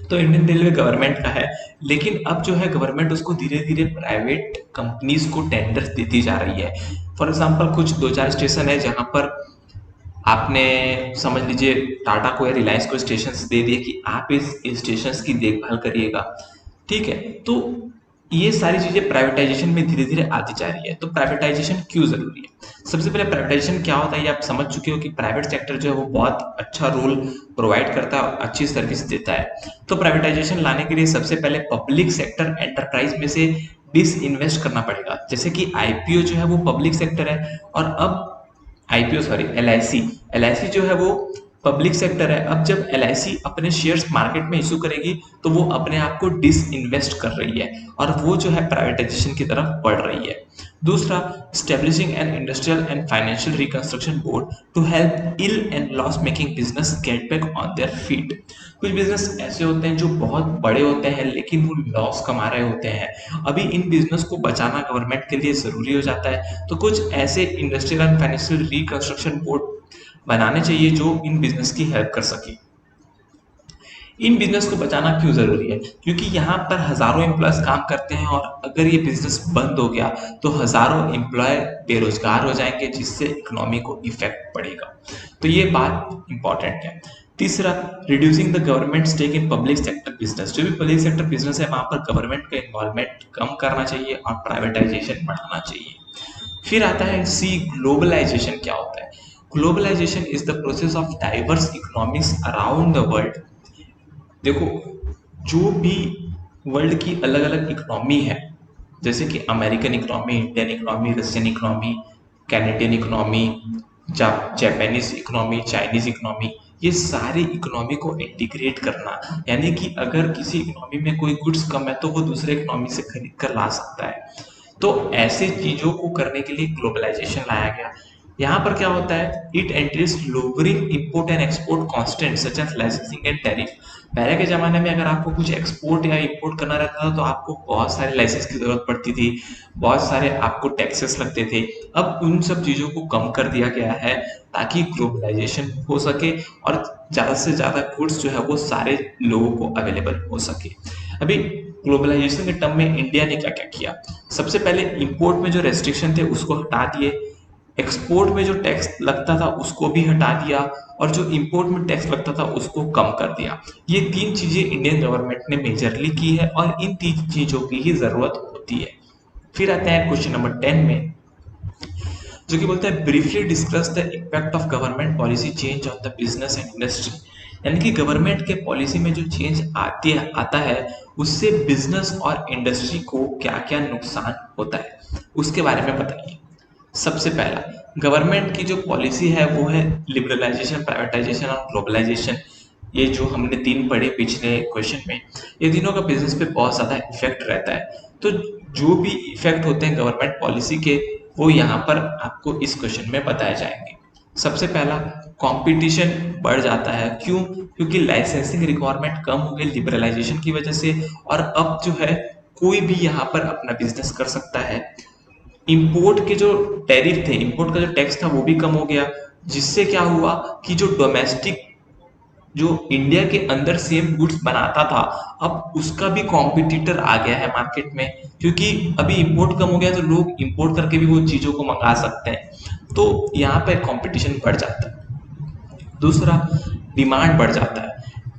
Speaker 1: तो इंडियन रेलवे गवर्नमेंट का है, लेकिन अब जो है गवर्नमेंट उसको धीरे धीरे प्राइवेट कंपनीज को टेंडर देती जा रही है। फॉर एग्जाम्पल कुछ 2-4 स्टेशन है जहां पर आपने समझ लीजिए टाटा को या रिलायंस को स्टेशन दे दिए कि आप इस स्टेशन की देखभाल करिएगा। ठीक है, तो ये सारी चीजें प्राइवेटाइजेशन में धीरे धीरे आती जा रही है। तो प्राइवेटाइजेशन क्यों जरूरी है? सबसे पहले प्राइवेटाइजेशन क्या होता है ये आप समझ चुके हो कि प्राइवेट सेक्टर जो है वो बहुत अच्छा रोल प्रोवाइड करता है और अच्छी सर्विस देता है। तो प्राइवेटाइजेशन लाने के लिए सबसे पहले पब्लिक सेक्टर एंटरप्राइज में से डिस इन्वेस्ट करना पड़ेगा। जैसे कि आईपीओ जो है वो पब्लिक सेक्टर है, और अब आईपीओ सॉरी एलआईसी जो है वो पब्लिक सेक्टर है। अब जब एलआईसी अपने शेयर्स मार्केट में इशू करेगी तो वो अपने आप को डिस इन्वेस्ट कर रही है, और वो जो है प्राइवेटाइजेशन की तरफ बढ़ रही है। दूसरा, establishing an industrial and financial reconstruction board to help ill and loss making business get back on their feet. कुछ बिजनेस ऐसे होते हैं जो बहुत बड़े होते हैं लेकिन वो लॉस कमा रहे होते हैं, अभी इन बिजनेस को बचाना गवर्नमेंट के लिए जरूरी हो जाता है। तो कुछ ऐसे industrial and financial reconstruction board बनाने चाहिए जो इन बिजनेस की हेल्प कर सके। इन बिजनेस को बचाना क्यों जरूरी है? क्योंकि यहाँ पर हजारों एम्प्लॉयज काम करते हैं, और अगर ये बिजनेस बंद हो गया तो हजारों एम्प्लॉय बेरोजगार हो जाएंगे, जिससे इकोनॉमी को इफेक्ट पड़ेगा। तो ये बात इंपॉर्टेंट है। तीसरा, reducing the government stake in public sector business. जो भी पब्लिक सेक्टर बिजनेस है वहां पर गवर्नमेंट का इन्वॉल्वमेंट कम करना चाहिए और प्राइवेटाइजेशन बढ़ाना चाहिए। फिर आता है सी, ग्लोबलाइजेशन क्या होता है? Globalisation is the process of diverse economics around the world. देखो, जो भी वर्ल्ड की अलग अलग इकोनॉमी है, जैसे कि American economy, Indian economy, Russian economy, Canadian economy, Japanese economy, Chinese economy, ये सारी इकोनॉमी को इंटीग्रेट करना, यानी कि अगर किसी इकोनॉमी में कोई गुड्स कम है तो वो दूसरे इकोनॉमी से खरीद कर ला सकता है। तो ऐसे चीजों को करने के लिए ग्लोबलाइजेशन लाया गया। यहाँ पर क्या होता है, it entries lowering import and export constant such as licensing and tariff. पहले के जमाने में अगर आपको कुछ एक्सपोर्ट या इंपोर्ट करना रहता था तो आपको बहुत सारे लाइसेंस की जरूरत पड़ती थी, बहुत सारे आपको टैक्सेस लगते थे। अब उन सब चीजों को कम कर दिया गया है ताकि ग्लोबलाइजेशन हो सके और ज्यादा से ज्यादा गुड्स जो है वो सारे लोगों को अवेलेबल हो सके। अभी ग्लोबलाइजेशन के टर्म में इंडिया ने क्या क्या किया? सबसे पहले इंपोर्ट में जो रेस्ट्रिक्शन थे उसको हटा दिए, एक्सपोर्ट में जो टैक्स लगता था उसको भी हटा दिया, और जो इंपोर्ट में टैक्स लगता था उसको कम कर दिया। ये 3 चीजें इंडियन गवर्नमेंट ने मेजरली की है और इन 3 चीजों की ही जरूरत होती है। फिर आता है क्वेश्चन नंबर 10 में, जो कि बोलता है briefly discuss the impact of government policy change on the business and industry. यानी कि गवर्नमेंट के पॉलिसी में जो चेंज आता है उससे बिजनेस और इंडस्ट्री को क्या क्या नुकसान होता है उसके बारे में बताइए। सबसे पहला, गवर्नमेंट की जो पॉलिसी है वो है लिबरलाइजेशन, प्राइवेटाइजेशन और ग्लोबलाइजेशन। ये जो हमने 3 पढ़े पिछले क्वेश्चन में, ये तीनों का बिजनेस पे बहुत ज़्यादा इफेक्ट रहता है। तो जो भी इफेक्ट होते हैं गवर्नमेंट पॉलिसी के, वो यहाँ पर आपको इस क्वेश्चन में बताए जाएंगे। सबसे पहला, कंपटीशन बढ़ जाता है। क्यों? क्योंकि लाइसेंसिंग रिक्वायरमेंट कम हो गई लिबरलाइजेशन की वजह से, और अब जो है कोई भी यहाँ पर अपना बिजनेस कर सकता है। इंपोर्ट के जो टैरिफ थे, इंपोर्ट का जो टैक्स था, वो भी कम हो गया, जिससे क्या हुआ कि जो डोमेस्टिक, जो इंडिया के अंदर सेम गुड्स बनाता था, अब उसका भी कॉम्पिटिटर आ गया है मार्केट में, क्योंकि अभी इंपोर्ट कम हो गया तो लोग इंपोर्ट करके भी वो चीज़ों को मंगा सकते हैं। तो यहाँ पर कंपटीशन बढ़ जाता है। दूसरा, डिमांड बढ़ जाता है।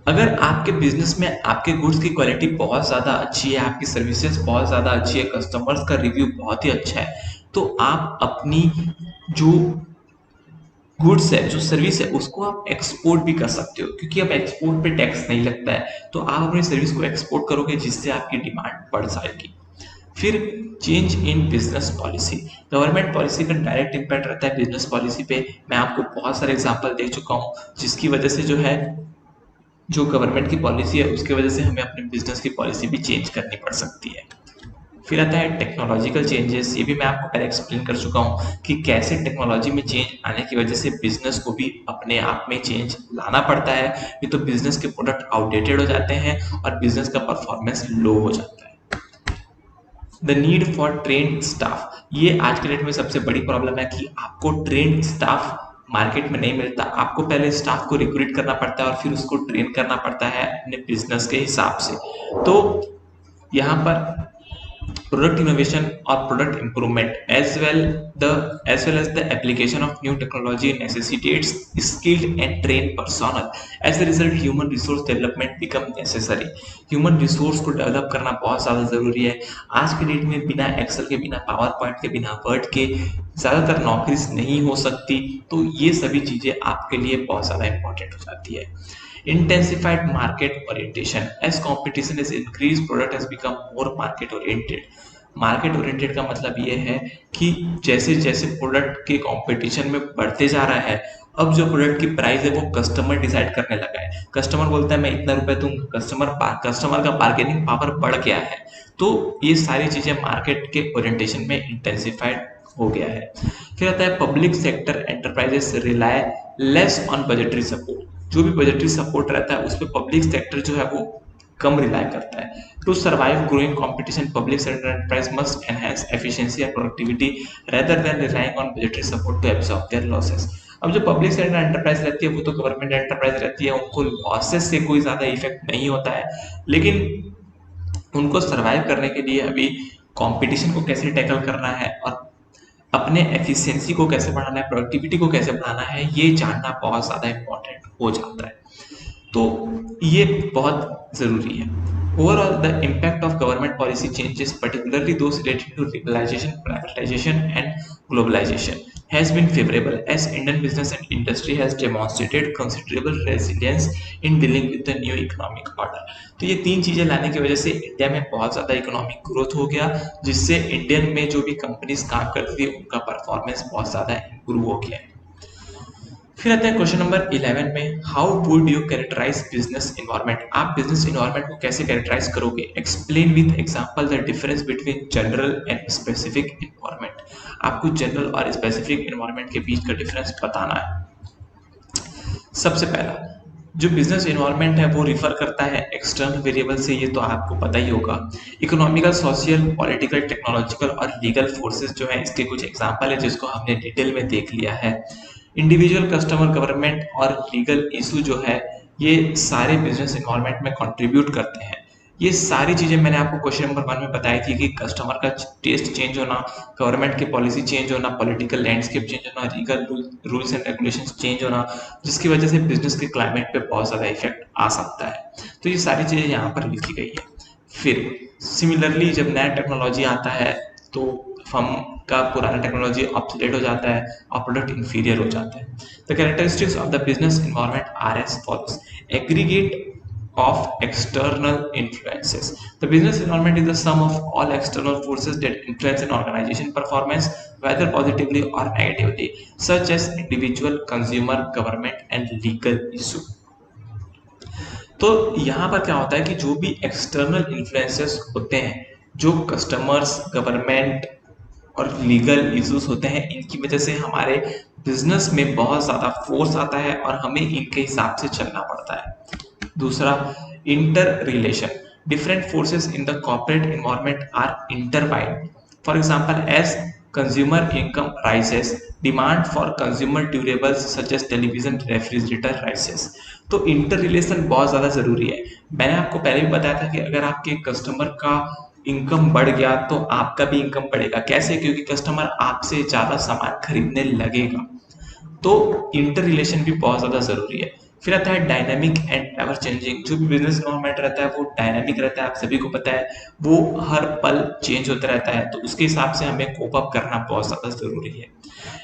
Speaker 1: अगर आपके बिजनेस में आपके गुड्स की क्वालिटी बहुत ज़्यादा अच्छी है, आपकी सर्विसेज बहुत ज़्यादा अच्छी है, कस्टमर्स का रिव्यू बहुत ही अच्छा है, तो आप अपनी जो गुड्स है, जो सर्विस है, उसको आप एक्सपोर्ट भी कर सकते हो, क्योंकि अब एक्सपोर्ट पे टैक्स नहीं लगता है। तो आप अपनी सर्विस को एक्सपोर्ट करोगे, जिससे आपकी डिमांड बढ़ जाएगी। फिर change in business policy. Government policy का डायरेक्ट इम्पैक्ट रहता है बिजनेस पॉलिसी पे। मैं आपको बहुत सारे एग्जांपल दे चुका हूँ, जिसकी वजह से जो है, जो गवर्नमेंट की पॉलिसी है उसकी वजह से हमें अपने बिजनेस की पॉलिसी भी चेंज करनी पड़ सकती है। फिर आता है टेक्नोलॉजिकल चेंजेस। ये भी मैं आपको पहले एक्सप्लेन कर चुका हूँ कि कैसे टेक्नोलॉजी में चेंज आने की वजह से बिजनेस को भी अपने आप में चेंज लाना पड़ता है। ये तो बिजनेस के प्रोडक्ट आउटडेटेड हो जाते हैं और बिजनेस का परफॉर्मेंस लो हो जाता है। The need for trend staff, ये आज के डेट में सबसे बड़ी प्रॉब्लम है कि आपको ट्रेंड स्टाफ मार्केट में नहीं मिलता। आपको पहले स्टाफ को रिक्रूट करना पड़ता है और फिर उसको ट्रेन करना पड़ता है अपने बिजनेस के हिसाब से। तो यहाँ पर product innovation or product improvement as well as the application of new technology necessitates skilled and trained personnel. As a result, human resource development become necessary. Human resource को डेवलप करना बहुत ज़्यादा ज़रूरी है। आज के डेट में बिना एक्सेल के, बिना पावर पॉइंट के, बिना वर्ड के ज़्यादातर नौकरी नहीं हो सकती। तो ये सभी चीज़ें आपके लिए बहुत ज़्यादा इंपॉर्टेंट हो जाती है। Intensified market orientation. As competition is increased, product has become more market oriented. Market oriented का मतलब ये है कि जैसे जैसे प्रोडक्ट के कंपटीशन में बढ़ते जा रहा है, अब जो प्रोडक्ट की प्राइस है वो कस्टमर डिसाइड करने लगा है। कस्टमर बोलता है मैं इतना रुपए दूंगा, कस्टमर का बार्गेनिंग पावर बढ़ गया है। तो ये सारी चीजें मार्केट के ओरिएंटेशन में इंटेंसिफाइड हो गया है। फिर आता है public sector enterprises rely less on budgetary support. जो भी बजटरी सपोर्ट रहता है उस पर पब्लिक सेक्टर जो है वो कम रिलाय करता है। To survive growing competition, public sector enterprise must enhance efficiency and productivity rather than relying on budgetary support to absorb their losses. अब जो पब्लिक सेक्टर एंटरप्राइज रहती है वो तो गवर्नमेंट एंटरप्राइज रहती है, उनको लॉसेस से कोई ज्यादा इफेक्ट नहीं होता है, लेकिन उनको सर्वाइव करने के लिए अभी कंपटीशन को कैसे टैकल करना है और अपने एफिशिएंसी को कैसे बढ़ाना है, प्रोडक्टिविटी को कैसे बढ़ाना है, ये जानना बहुत ज़्यादा इम्पोर्टेंट हो जाता है। तो ये बहुत ज़रूरी है। Overall the impact of government policy changes, particularly those related to liberalization, privatization and globalization, has been favorable as Indian business and industry has demonstrated considerable resilience in dealing with the new economic order. तो ये तीन चीज़ें लाने की वजह से India में बहुत ज़्यादा इकोनॉमिक ग्रोथ हो गया, जिससे इंडियन में जो भी कंपनीज काम करती थी उनका परफॉर्मेंस बहुत ज़्यादा इम्प्रूव हो गया है। फिर आता है क्वेश्चन नंबर 11 में, how would you characterise business environment. आप बिजनेस इन्वायरमेंट को कैसे कैरेक्टराइज करोगे? Explain with example the difference between general and specific environment. आपको जनरल और स्पेसिफिक इन्वायरमेंट के बीच का डिफरेंस बताना है। सबसे पहला, जो बिजनेस इन्वायरमेंट है वो रिफर करता है एक्सटर्नल वेरिएबल से, ये तो आपको पता ही होगा। इकोनॉमिकल, सोशल, पॉलिटिकल, टेक्नोलॉजिकल और लीगल फोर्सेस जो है, इसके कुछ एग्जांपल है जिसको हमने डिटेल में देख लिया है। इंडिविजुअल, कस्टमर, गवर्नमेंट और लीगल इशू जो है, ये सारे बिजनेस इन्वायरमेंट में कंट्रीब्यूट करते हैं। ये सारी चीजें मैंने आपको क्वेश्चन नंबर 1 में बताई थी कि कस्टमर का टेस्ट चेंज होना, गवर्नमेंट की पॉलिसी चेंज होना, पॉलिटिकल लैंडस्केप चेंज होना, legal rules and regulations change होना, जिसकी वजह से बिजनेस के क्लाइमेट पे बहुत ज़्यादा इफेक्ट आ सकता है। तो ये सारी चीज़ें यहाँ पर लिखी गई है। फिर सिमिलरली जब नया टेक्नोलॉजी आता है तो फर्म का पुराना टेक्नोलॉजी ऑब्सोलेट हो जाता है और प्रोडक्ट इंफीरियर हो जाता है। The characteristics of the business environment are as follows. Aggregate of external influences. The business environment is the sum of all external forces that influence an organization performance, whether positively or negatively, such as individual, consumer, government, and legal issue. तो यहाँ पर क्या होता है कि जो भी external influences होते हैं, जो कस्टमर्स, गवर्नमेंट और लीगल इश्यूज होते हैं, इनकी वजह से हमारे बिजनेस में बहुत ज़्यादा फोर्स आता है और हमें इनके हिसाब से चलना पड़ता है। दूसरा, inter relation, different forces in the corporate environment are intertwined. For example, as consumer income rises, demand for consumer durables such as television, refrigerator rises. तो इंटर रिलेशन बहुत ज़्यादा ज़रूरी है। मैंने आपको पहले भी बताया था कि अगर आपके कस्टमर का इनकम बढ़ गया तो आपका भी इनकम बढ़ेगा। कैसे? क्योंकि कस्टमर आपसे ज़्यादा सामान खरीदने लगेगा। तो इंटर रिलेशन भी बहुत ज़्यादा ज़रूरी है। फिर आता है डायनामिक एंड एवर चेंजिंग। जो भी बिजनेस इन्वायरमेंट रहता है वो डायनामिक रहता है, आप सभी को पता है, वो हर पल चेंज होता रहता है, तो उसके हिसाब से हमें कोप अप करना बहुत ज़्यादा ज़रूरी है।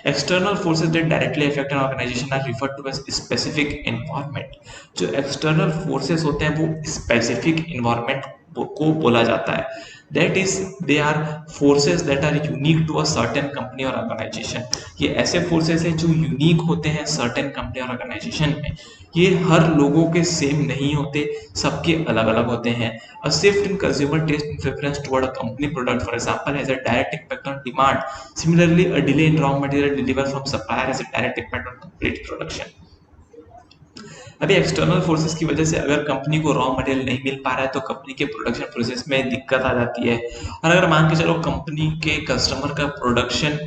Speaker 1: External forces that directly affect an organisation are referred to as specific environment. जो एक्सटर्नल फोर्सेस होते हैं वो स्पेसिफिक एनवायरनमेंट को बोला जाता है। That is, they are forces that are unique to a certain company or organization. ये ऐसे फोर्सेस हैं जो यूनिक होते हैं सर्टेन कंपनी और ऑर्गेनाइजेशन में। ये हर लोगों के सेम नहीं होते, सबके अलग अलग होते हैं। A shift in consumer taste and preference toward a company product, for example, has a direct impact on demand. Similarly, a delay in raw material delivered from supplier has a direct impact on complete production. अभी external forces की वजह से अगर company को raw material नहीं मिल पा रहा है तो कंपनी के प्रोडक्शन प्रोसेस में दिक्कत आ जाती है। और अगर मान के चलो कंपनी के कस्टमर का प्रोडक्शन,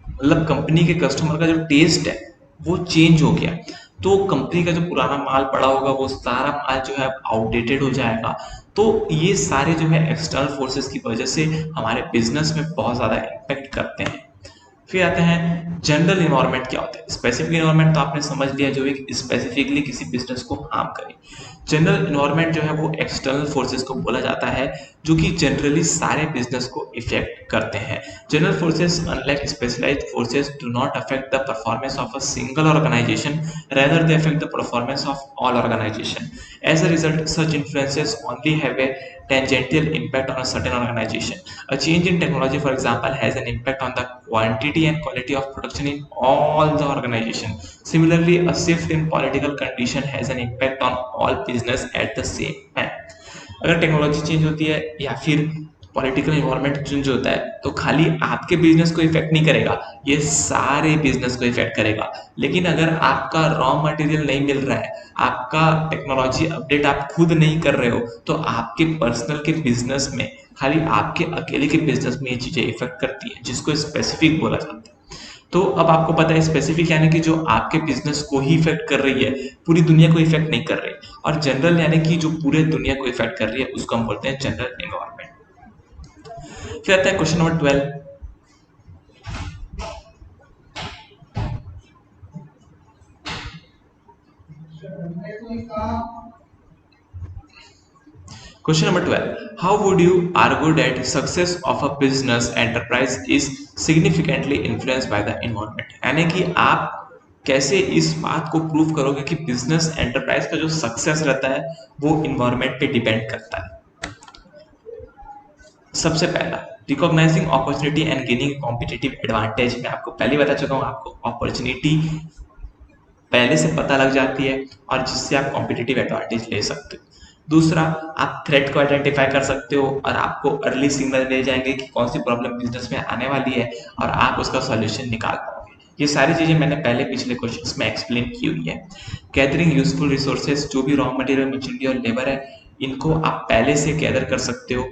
Speaker 1: मतलब कंपनी के कस्टमर का जो टेस्ट है वो चेंज हो गया, तो कंपनी का जो पुराना माल पड़ा होगा वो सारा माल जो है आउटडेटेड हो जाएगा। तो ये सारे जो है एक्सटर्नल फोर्सेस की वजह से हमारे बिजनेस में बहुत ज़्यादा इम्पेक्ट करते हैं। फिर आते हैं जनरल इन्वायरमेंट क्या होता है। स्पेसिफिक इन्वायरमेंट तो आपने समझ लिया, जो एक स्पेसिफिकली किसी बिजनेस को हार्म करे। जनरल इन्वायरमेंट जो है वो एक्सटर्नल फोर्सेस को बोला जाता है, जो कि जनरली सारे बिजनेस को इफेक्ट करते हैं। General forces unlike specialised forces do not affect the performance of a single organisation, rather they affect the performance of all organization. As a result, such influences only have a tangential impact on a certain organization. A change in technology, for example, has an impact on the quantity and quality of production in all the organization. Similarly, a shift in political condition has an impact on all business at the same time. अगर technology change होती है या फिर political environment change होता है तो खाली आपके बिजनेस को इफेक्ट नहीं करेगा, ये सारे बिजनेस को इफेक्ट करेगा। लेकिन अगर आपका रॉ मटेरियल नहीं मिल रहा है, आपका टेक्नोलॉजी अपडेट आप खुद नहीं कर रहे हो, तो आपके पर्सनल के बिजनेस में, खाली आपके अकेले के बिजनेस में ये चीजें इफेक्ट करती है, जिसको स्पेसिफिक बोला जाता है। तो अब आपको पता है स्पेसिफिक यानी कि जो आपके बिजनेस को ही इफेक्ट कर रही है, पूरी दुनिया को इफेक्ट नहीं कर रही। और जनरल यानी कि जो पूरे दुनिया को इफेक्ट कर रही है, उसको हम बोलते हैं जनरल एनवायरनमेंट। फिर आता है question number 12। Question number 12. How would you argue that success of a business enterprise is significantly influenced by the environment? यानी कि आप कैसे इस बात को प्रूव करोगे कि बिजनेस एंटरप्राइज का जो सक्सेस रहता है वो इन्वायरमेंट पे डिपेंड करता है। सबसे पहला, recognising opportunity and gaining competitive advantage. मैं आपको पहले बता चुका हूँ, आपको अपॉर्चुनिटी पहले से पता लग जाती है और जिससे आप कॉम्पिटिटिव एडवांटेज ले सकते हो। दूसरा, आप थ्रेट को आइडेंटिफाई कर सकते हो और आपको अर्ली सिग्नल मिल जाएंगे कि कौन सी प्रॉब्लम बिजनेस में आने वाली है और आप उसका सॉल्यूशन निकाल पाओगे। ये सारी चीजें मैंने पहले पिछले क्वेश्चंस में एक्सप्लेन की हुई है। गैदरिंग यूजफुल रिसोर्सेज, जो भी रॉ मटेरियल, मशीनरी और लेबर है, इनको आप पहले से गैदर कर सकते हो।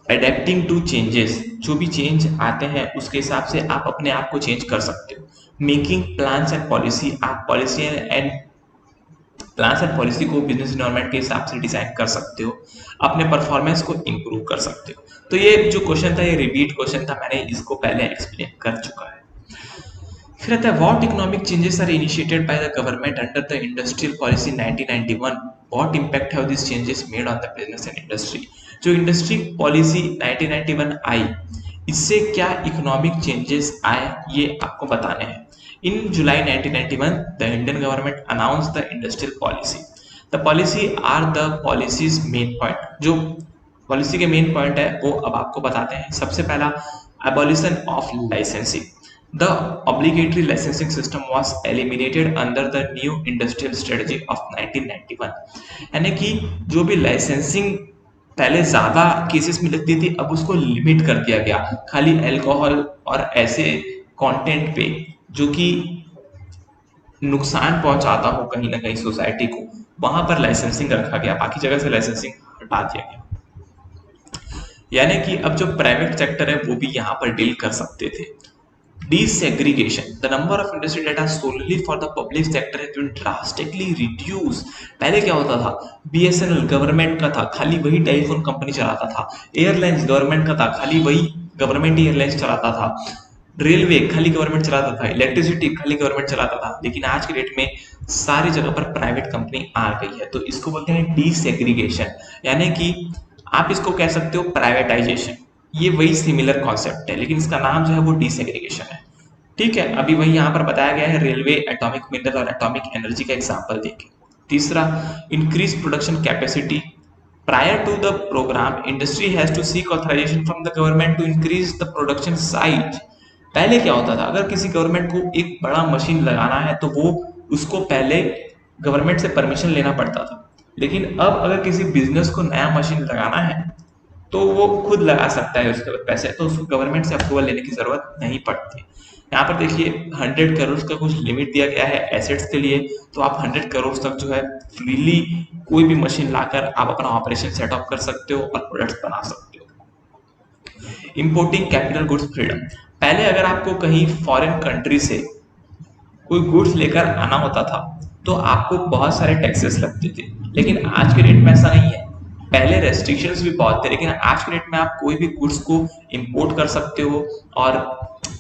Speaker 1: अडेप्टिंग टू चेंजेस, जो भी चेंज आते हैं उसके हिसाब से आप अपने आप को चेंज कर सकते हो। मेकिंग प्लान्स एंड पॉलिसी, आप प्लान्स एंड पॉलिसी को बिजनेस इन्वायरमेंट के हिसाब से डिजाइन कर सकते हो, अपने परफॉर्मेंस को इंप्रूव कर सकते हो। तो ये जो क्वेश्चन था ये रिपीट क्वेश्चन था, मैंने इसको पहले एक्सप्लेन कर चुका है। फिर आता है what economic changes are initiated by the government under the industrial policy 1991, what impact have this changes made on the business and industry. जो इंडस्ट्री पॉलिसी 1991 आई, इससे क्या इकोनॉमिक चेंजेस आए ये आपको बताने हैं। In July 1991, the Indian government announced the industrial policy. The policy are the policy's main point. जो पॉलिसी के मेन पॉइंट है वो अब आपको बताते हैं। सबसे पहला, abolition of licensing. The obligatory licensing system was eliminated under the new industrial strategy of 1991। यानी कि जो भी लाइसेंसिंग पहले ज्यादा केसेस में लगती थी अब उसको लिमिट कर दिया गया, खाली अल्कोहल और ऐसे कंटेंट पे जो कि नुकसान पहुंचाता हो कहीं ना कहीं सोसाइटी को, वहां पर लाइसेंसिंग रखा गया, बाकी जगह से लाइसेंसिंग हटा दिया गया। यानी कि अब जो प्राइवेट सेक्टर है वो भी यहाँ पर डील कर सकते थे। Desegregation, the number of industry data solely for the public sector has been drastically reduced। पहले क्या होता था, BSNL गवर्नमेंट का था, खाली वही टेलीफोन कंपनी चलाता था। एयरलाइंस गवर्नमेंट का था, खाली वही गवर्नमेंट एयरलाइंस चलाता था। रेलवे खाली गवर्नमेंट चलाता था। इलेक्ट्रिसिटी खाली गवर्नमेंट चलाता था। लेकिन आज के डेट में सारी जगह पर प्राइवेट कंपनी आ गई है, तो इसको बोलते हैं डीसेग्रीगेशन, यानी कि आप इसको कह सकते हो प्राइवेटाइजेशन। ये वही सिमिलर कॉन्सेप्ट है, लेकिन इसका नाम जो है वो डीसेग्रीगेशन है। ठीक है, अभी वही यहाँ पर बताया गया है, रेलवे, एटॉमिक मिनरल और एटॉमिक एनर्जी का एग्जाम्पल देखें। तीसरा, increase production capacity. Prior to the program, industry has to seek authorization from the government to increase the production size। पहले क्या होता था, अगर किसी गवर्नमेंट को एक बड़ा मशीन लगाना है तो वो उसको पहले गवर्नमेंट से परमिशन लेना पड़ता था। लेकिन अब अगर किसी बिजनेस को नया मशीन लगाना है तो वो खुद लगा सकता है उसके बाद पैसे, तो उसको गवर्नमेंट से अप्रूवल लेने की जरूरत नहीं पड़ती। यहाँ पर देखिए 100 करोड़ का कुछ लिमिट दिया गया है एसेट्स के लिए, तो आप 100 करोड़ तक जो है फ्रीली कोई भी मशीन लाकर आप अपना ऑपरेशन सेटअप कर सकते हो और प्रोडक्ट्स बना सकते हो। Importing capital goods freedom. पहले अगर आपको कहीं फॉरेन कंट्री से कोई गुड्स लेकर आना होता था तो आपको बहुत सारे टैक्सेस लगते थे, लेकिन आज के डेट में ऐसा नहीं है। पहले रेस्ट्रिक्शंस भी बहुत थे, लेकिन आज के डेट में आप कोई भी गुड्स को इंपोर्ट कर सकते हो और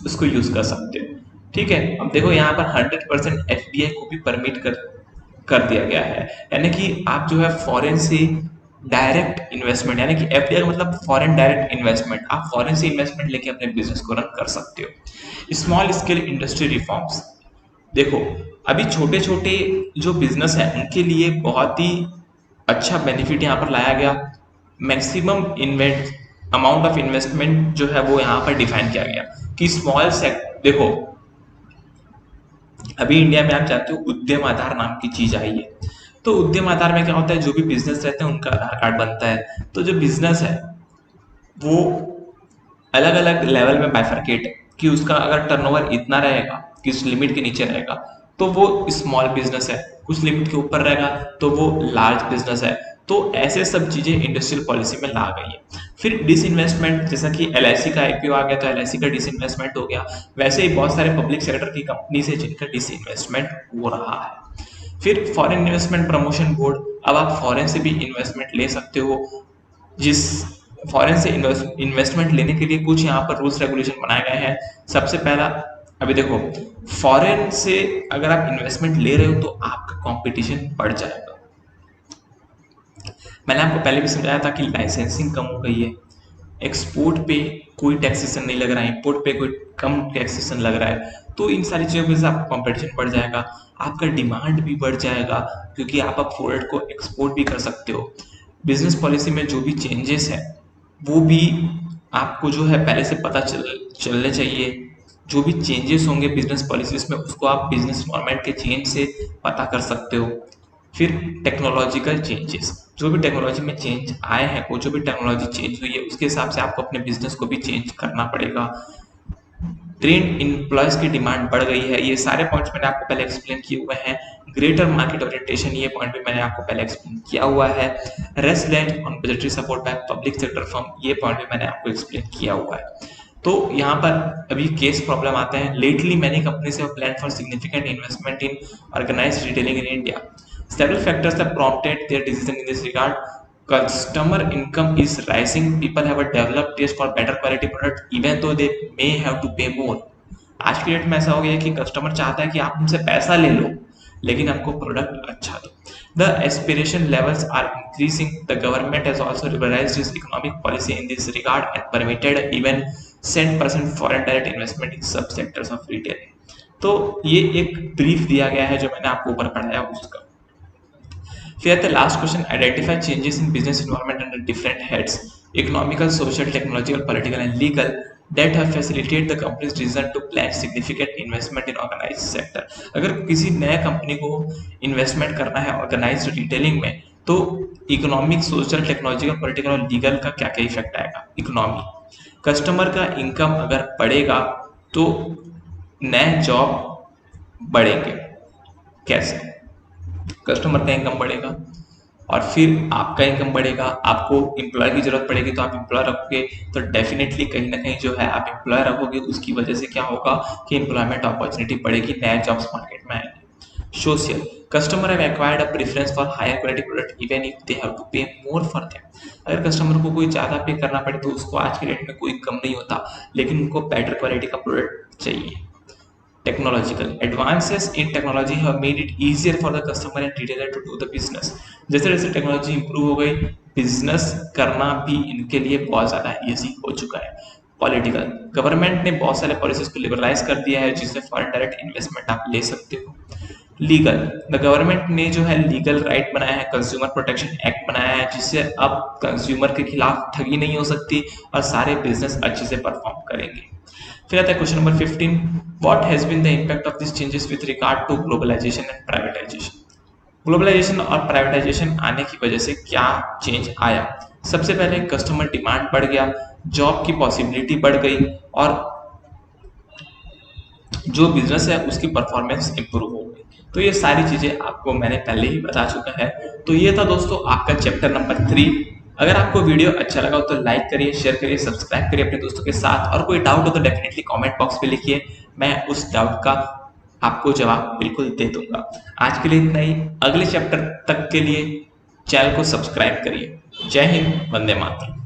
Speaker 1: उसको यूज कर सकते हो। ठीक है, अब देखो यहाँ पर 100% एफडीआई को भी परमिट कर दिया गया है, यानी कि आप जो है फॉरेन से डायरेक्ट इन्वेस्टमेंट, यानी कि एफडीआई का मतलब फॉरेन डायरेक्ट इन्वेस्टमेंट, आप फॉरेन से इन्वेस्टमेंट लेके अपने बिजनेस को रन कर सकते हो। Small scale industry reforms. देखो अभी छोटे छोटे जो बिजनेस है उनके लिए बहुत ही अच्छा बेनिफिट यहाँ पर लाया गया। मैक्सिमम अमाउंट ऑफ इन्वेस्टमेंट जो है वो यहाँ पर डिफाइन किया गया कि स्मॉल सेक्टर। देखो अभी इंडिया में आप जानते हो उद्यम आधार नाम की चीज आई है, तो उद्यम आधार में क्या होता है, जो भी बिजनेस रहते हैं उनका आधार कार्ड बनता है। तो जो बिजनेस है वो अलग अलग लेवल में बाइफरकेट है कि उसका अगर टर्नओवर इतना रहेगा, किस लिमिट के नीचे रहेगा तो वो स्मॉल बिजनेस है, कुछ लिमिट के ऊपर रहेगा तो वो लार्ज बिजनेस है। तो ऐसे सब चीजें इंडस्ट्रियल पॉलिसी में ला गई है। फिर डिसइन्वेस्टमेंट, जैसा कि एलआईसी का आईपीओ आ गया तो एलआईसी का डिसइन्वेस्टमेंट हो गया, वैसे ही बहुत सारे पब्लिक सेक्टर की कंपनी है जिनका डिसइन्वेस्टमेंट हो रहा है। फिर फॉरेन इन्वेस्टमेंट प्रमोशन बोर्ड, अब आप फॉरेन से भी इन्वेस्टमेंट ले सकते हो। जिस फॉरेन से इन्वेस्टमेंट लेने के लिए कुछ यहाँ पर रूल्स रेगुलेशन बनाए गए हैं। सबसे पहला, अभी देखो फॉरेन से अगर आप इन्वेस्टमेंट ले रहे हो तो आपका कंपटीशन बढ़ जाएगा। मैंने आपको पहले भी समझाया था कि लाइसेंसिंग कम हो गई है, एक्सपोर्ट पे कोई टैक्सेशन नहीं लग रहा है, इंपोर्ट पे कोई कम टैक्सेशन लग रहा है, तो इन सारी चीज़ों से आपका कंपटीशन बढ़ जाएगा, आपका डिमांड भी बढ़ जाएगा क्योंकि आप अब प्रोडक्ट को एक्सपोर्ट भी कर सकते हो। बिजनेस पॉलिसी में जो भी चेंजेस है वो भी आपको जो है पहले से पता चलने चाहिए। जो भी चेंजेस होंगे बिजनेस पॉलिसीज में उसको आप बिजनेस इन्वायरमेंट के चेंज से पता कर सकते हो। फिर टेक्नोलॉजिकल चेंजेस, जो भी टेक्नोलॉजी में चेंज आए हैं, वो जो भी टेक्नोलॉजी चेंज हुई है उसके हिसाब से आपको अपने बिजनेस को भी चेंज करना पड़ेगा। ट्रेंड एम्प्लॉयज की डिमांड बढ़ गई है, ये सारे पॉइंट्स मैंने आपको पहले एक्सप्लेन किए हुए हैं। ग्रेटर मार्केट ओरिएंटेशन, ये पॉइंट भी मैंने आपको पहले एक्सप्लेन किया हुआ है। Rest on budgetary support by public sector firm, ये पॉइंट भी मैंने आपको एक्सप्लेन किया हुआ है। तो यहाँ पर अभी केस प्रॉब्लम आते हैं। Lately many companies have planned for significant investment in organised retailing in India. Several factors have prompted their decision in this regard. Customer income is rising. People have a developed taste for better quality product, even though they may have to pay more. आज की date में ऐसा हो गया है कि customer चाहता है कि आप उनसे पैसा ले लो लेकिन हमको प्रोडक्ट अच्छा दो। The aspiration levels are increasing. The government has also liberalized its economic policy in this regard and permitted even 10% foreign direct investment in sub sectors of retail. तो ये एक ब्रीफ दिया गया है जो मैंने आपको ऊपर पढ़ाया उसका। Here the last question, identify changes in business environment under different heads: economical, social, technological, political and legal. that have facilitated the company's decision to plan significant investment in organized sector। अगर किसी नए company को investment करना है organised retailing में, तो economic, social, technological, political और legal का क्या क्या इफेक्ट आएगा। इकोनॉमी, कस्टमर का इनकम अगर बढ़ेगा तो नए जॉब बढ़ेंगे। कैसे? कस्टमर का इनकम बढ़ेगा और फिर आपका इनकम बढ़ेगा, आपको एम्प्लॉय की जरूरत पड़ेगी तो आप एम्प्लॉय रखोगे, तो डेफिनेटली कहीं ना कहीं जो है आप एम्प्लॉय रखोगे, उसकी वजह से क्या होगा कि एम्प्लॉयमेंट अपॉर्चुनिटी बढ़ेगी, नए जॉब्स मार्केट में आएंगे। Social, customer have acquired a preference for higher quality product even if they have to pay more for them. अगर कस्टमर को कोई ज़्यादा पे करना पड़े तो उसको आज के डेट में कोई कम नहीं होता, लेकिन उनको बेटर क्वालिटी का प्रोडक्ट चाहिए। Technological, advances in technology have made it easier for the customer and retailer to do the business. जैसे जैसे टेक्नोलॉजी इंप्रूव हो गई, बिजनेस करना भी इनके लिए बहुत ज़्यादा ईजी हो चुका है। पॉलिटिकल, गवर्नमेंट ने बहुत सारे पॉलिसीज को लिबरलाइज कर दिया है जिससे फॉरेन डायरेक्ट इन्वेस्टमेंट आप ले सकते हो। लीगल, द गवर्नमेंट ने जो है लीगल राइट बनाया है, कंज्यूमर प्रोटेक्शन एक्ट बनाया है, जिससे अब कंज्यूमर के खिलाफ ठगी नहीं हो सकती और सारे बिजनेस अच्छे से परफॉर्म करेंगे। फिर आता है question number 15, what has been the impact of this changes with regard to globalisation and privatisation. Globalisation और प्राइवेटाइजेशन आने की वजह से क्या चेंज आया। सबसे पहले कस्टमर डिमांड बढ़ गया, जॉब की पॉसिबिलिटी बढ़ गई और जो बिजनेस है उसकी परफॉर्मेंस इंप्रूव हो गई। तो ये सारी चीजें आपको मैंने पहले ही बता चुका है। तो ये था दोस्तों आपका चैप्टर नंबर 3। अगर आपको वीडियो अच्छा लगा हो तो लाइक करिए, शेयर करिए, सब्सक्राइब करिए अपने दोस्तों के साथ, और कोई डाउट हो तो डेफिनेटली कमेंट बॉक्स पे लिखिए, मैं उस डाउट का आपको जवाब बिल्कुल दे दूंगा। आज के लिए इतना ही, अगले चैप्टर तक के लिए चैनल को सब्सक्राइब करिए। जय हिंद, वंदे मातरम।